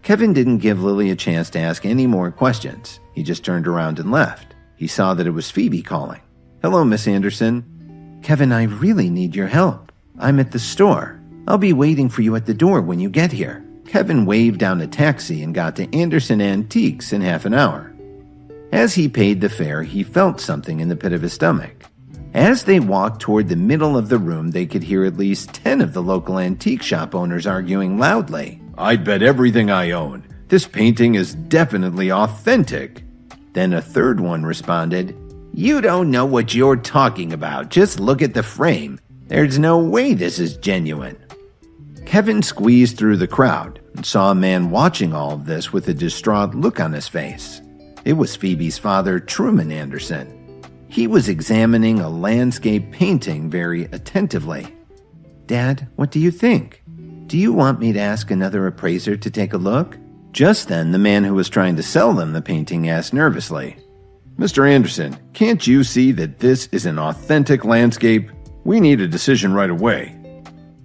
Kevin didn't give Lily a chance to ask any more questions. He just turned around and left. He saw that it was Phoebe calling. Hello, Miss Anderson. Kevin, I really need your help. I'm at the store. I'll be waiting for you at the door when you get here. Kevin waved down a taxi and got to Anderson Antiques in half an hour. As he paid the fare, he felt something in the pit of his stomach. As they walked toward the middle of the room, they could hear at least 10 of the local antique shop owners arguing loudly. I'd bet everything I own. This painting is definitely authentic. Then a third one responded, You don't know what you're talking about. Just look at the frame. There's no way this is genuine. Kevin squeezed through the crowd and saw a man watching all of this with a distraught look on his face. It was Phoebe's father, Truman Anderson. He was examining a landscape painting very attentively. Dad, what do you think? Do you want me to ask another appraiser to take a look? Just then, the man who was trying to sell them the painting asked nervously, Mr. Anderson, can't you see that this is an authentic landscape? We need a decision right away.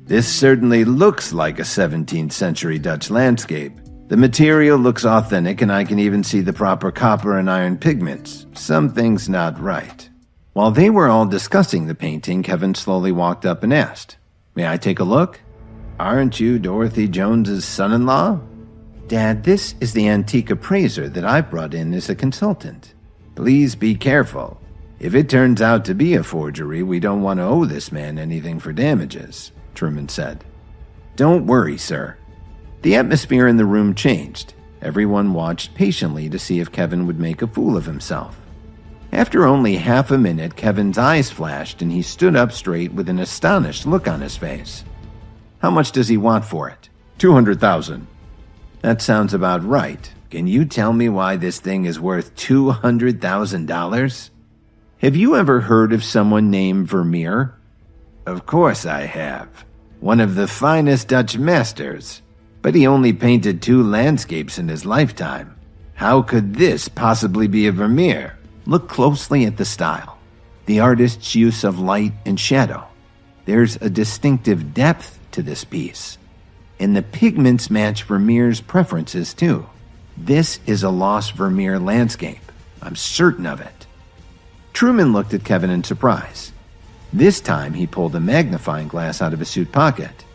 This certainly looks like a 17th century Dutch landscape. The material looks authentic and I can even see the proper copper and iron pigments. Something's not right. While they were all discussing the painting, Kevin slowly walked up and asked, May I take a look? Aren't you Dorothy Jones's son-in-law? Dad, this is the antique appraiser that I brought in as a consultant. Please be careful. If it turns out to be a forgery, we don't want to owe this man anything for damages, Truman said. Don't worry, sir. The atmosphere in the room changed. Everyone watched patiently to see if Kevin would make a fool of himself. After only half a minute, Kevin's eyes flashed and he stood up straight with an astonished look on his face. How much does he want for it? $200,000. That sounds about right. Can you tell me why this thing is worth $200,000? Have you ever heard of someone named Vermeer? Of course I have. One of the finest Dutch masters. But he only painted 2 landscapes in his lifetime. How could this possibly be a Vermeer? Look closely at the style. The artist's use of light and shadow. There's a distinctive depth to this piece. And the pigments match Vermeer's preferences too. This is a lost Vermeer landscape. I'm certain of it. Truman looked at Kevin in surprise. This time he pulled a magnifying glass out of his suit pocket.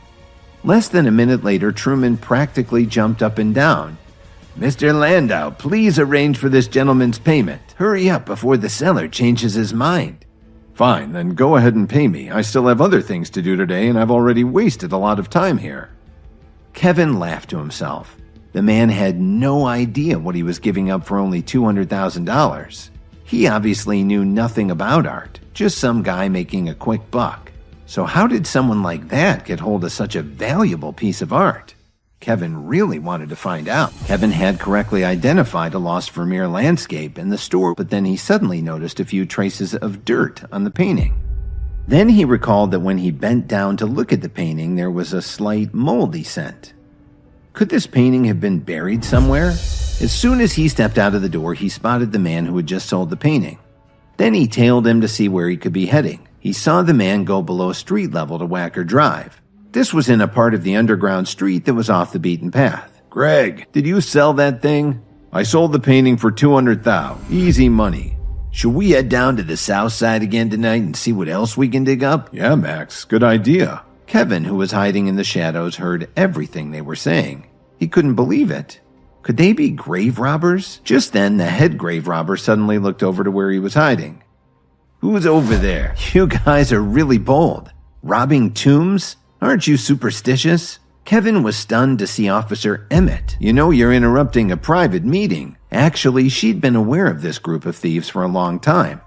Less than a minute later, Truman practically jumped up and down. Mr. Landau, please arrange for this gentleman's payment. Hurry up before the seller changes his mind. Fine, then go ahead and pay me. I still have other things to do today, and I've already wasted a lot of time here. Kevin laughed to himself. The man had no idea what he was giving up for only $200,000. He obviously knew nothing about art, just some guy making a quick buck. So how did someone like that get hold of such a valuable piece of art? Kevin really wanted to find out. Kevin had correctly identified a lost Vermeer landscape in the store, but then he suddenly noticed a few traces of dirt on the painting. Then he recalled that when he bent down to look at the painting, there was a slight moldy scent. Could this painting have been buried somewhere? As soon as he stepped out of the door, he spotted the man who had just sold the painting. Then he tailed him to see where he could be heading. He saw the man go below street level to Wacker Drive. This was in a part of the underground street that was off the beaten path. Greg, did you sell that thing? I sold the painting for $200,000. Easy money. Should we head down to the south side again tonight and see what else we can dig up? Yeah, Max, good idea. Kevin, who was hiding in the shadows, heard everything they were saying. He couldn't believe it. Could they be grave robbers? Just then, the head grave robber suddenly looked over to where he was hiding. Who's over there? You guys are really bold. Robbing tombs? Aren't you superstitious? Kevin was stunned to see Officer Emmett. You know you're interrupting a private meeting. Actually, she'd been aware of this group of thieves for a long time.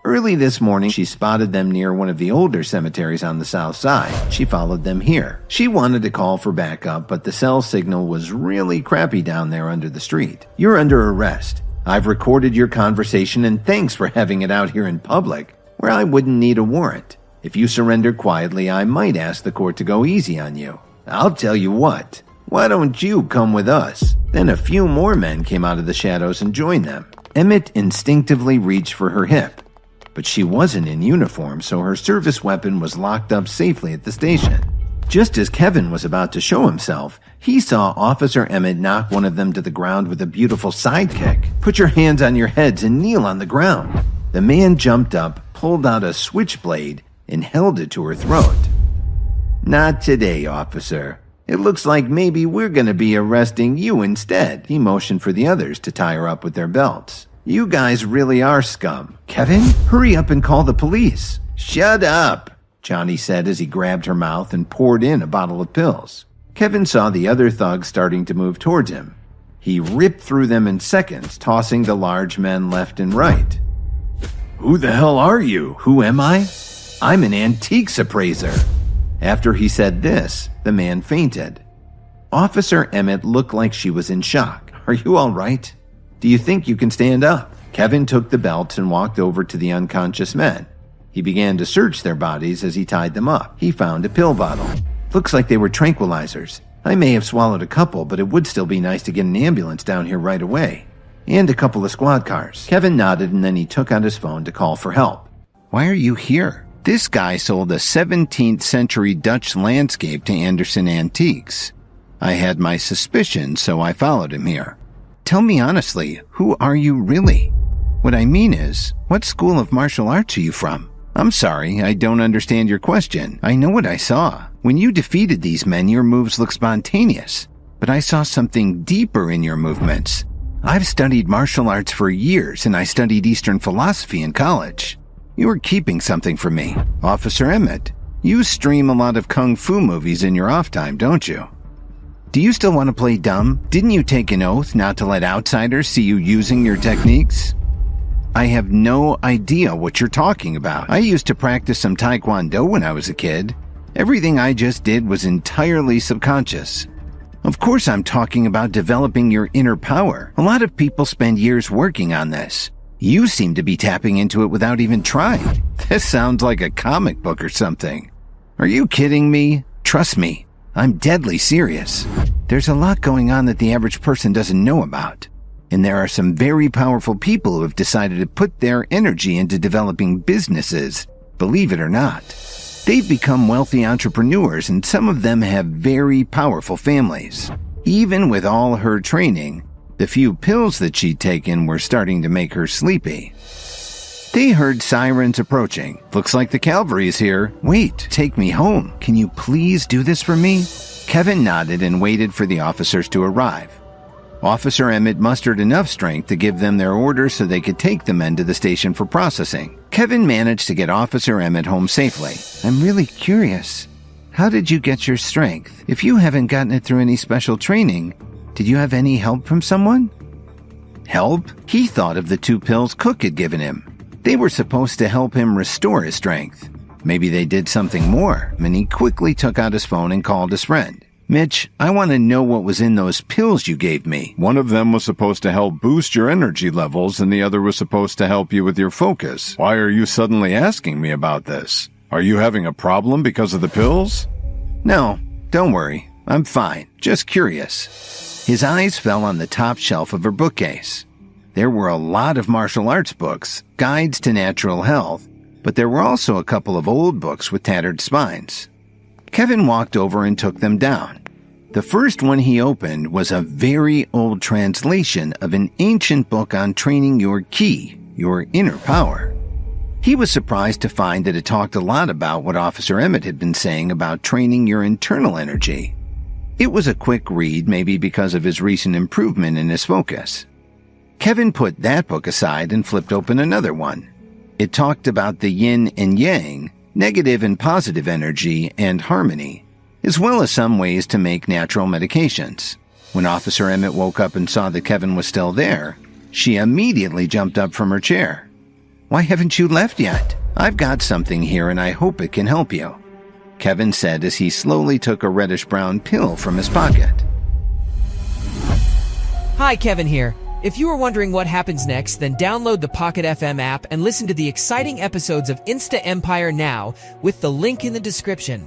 Early this morning, she spotted them near one of the older cemeteries on the south side. She followed them here. She wanted to call for backup, but the cell signal was really crappy down there under the street. You're under arrest. I've recorded your conversation, and thanks for having it out here in public, where I wouldn't need a warrant. If you surrender quietly, I might ask the court to go easy on you. I'll tell you what. Why don't you come with us? Then a few more men came out of the shadows and joined them. Emmett instinctively reached for her hip. But she wasn't in uniform, so her service weapon was locked up safely at the station. Just as Kevin was about to show himself, he saw Officer Emmett knock one of them to the ground with a beautiful sidekick. Put your hands on your heads and kneel on the ground. The man jumped up, pulled out a switchblade, and held it to her throat. Not today, officer. It looks like maybe we're going to be arresting you instead. He motioned for the others to tie her up with their belts. You guys really are scum. Kevin, hurry up and call the police. Shut up, Johnny said as he grabbed her mouth and poured in a bottle of pills. Kevin saw the other thugs starting to move towards him. He ripped through them in seconds, tossing the large men left and right. Who the hell are you? Who am I? I'm an antiques appraiser. After he said this, the man fainted. Officer Emmett looked like she was in shock. Are you all right? Do you think you can stand up? Kevin took the belt and walked over to the unconscious men. He began to search their bodies as he tied them up. He found a pill bottle. Looks like they were tranquilizers. I may have swallowed a couple, but it would still be nice to get an ambulance down here right away. And a couple of squad cars. Kevin nodded and then he took out his phone to call for help. Why are you here? This guy sold a 17th century Dutch landscape to Anderson Antiques. I had my suspicions, so I followed him here. Tell me honestly, who are you really? What I mean is, what school of martial arts are you from? I'm sorry, I don't understand your question. I know what I saw. When you defeated these men, your moves look spontaneous. But I saw something deeper in your movements. I've studied martial arts for years, and I studied Eastern philosophy in college. You are keeping something from me. Officer Emmett, you stream a lot of kung fu movies in your off time, don't you? Do you still want to play dumb? Didn't you take an oath not to let outsiders see you using your techniques? I have no idea what you're talking about. I used to practice some Taekwondo when I was a kid. Everything I just did was entirely subconscious. Of course I'm talking about developing your inner power. A lot of people spend years working on this. You seem to be tapping into it without even trying. This sounds like a comic book or something. Are you kidding me? Trust me, I'm deadly serious. There's a lot going on that the average person doesn't know about. And there are some very powerful people who have decided to put their energy into developing businesses, believe it or not. They've become wealthy entrepreneurs, and some of them have very powerful families. Even with all her training, the few pills that she'd taken were starting to make her sleepy. They heard sirens approaching. Looks like the cavalry is here. Wait, take me home. Can you please do this for me? Kevin nodded and waited for the officers to arrive. Officer Emmett mustered enough strength to give them their orders so they could take the men to the station for processing. Kevin managed to get Officer Emmett home safely. I'm really curious. How did you get your strength? If you haven't gotten it through any special training, did you have any help from someone? Help? He thought of the 2 pills Cook had given him. They were supposed to help him restore his strength. Maybe they did something more, and he quickly took out his phone and called his friend. Mitch, I want to know what was in those pills you gave me. One of them was supposed to help boost your energy levels, and the other was supposed to help you with your focus. Why are you suddenly asking me about this? Are you having a problem because of the pills? No, don't worry. I'm fine. Just curious. His eyes fell on the top shelf of her bookcase. There were a lot of martial arts books, guides to natural health, but there were also a couple of old books with tattered spines. Kevin walked over and took them down. The first one he opened was a very old translation of an ancient book on training your ki, your inner power. He was surprised to find that it talked a lot about what Officer Emmett had been saying about training your internal energy. It was a quick read, maybe because of his recent improvement in his focus. Kevin put that book aside and flipped open another one. It talked about the yin and yang, negative and positive energy, and harmony, as well as some ways to make natural medications. When Officer Emmett woke up and saw that Kevin was still there, she immediately jumped up from her chair. "Why haven't you left yet? I've got something here and I hope it can help you," Kevin said as he slowly took a reddish-brown pill from his pocket. Hi, Kevin here. If you were wondering what happens next, then download the Pocket FM app and listen to the exciting episodes of Insta Empire now with the link in the description.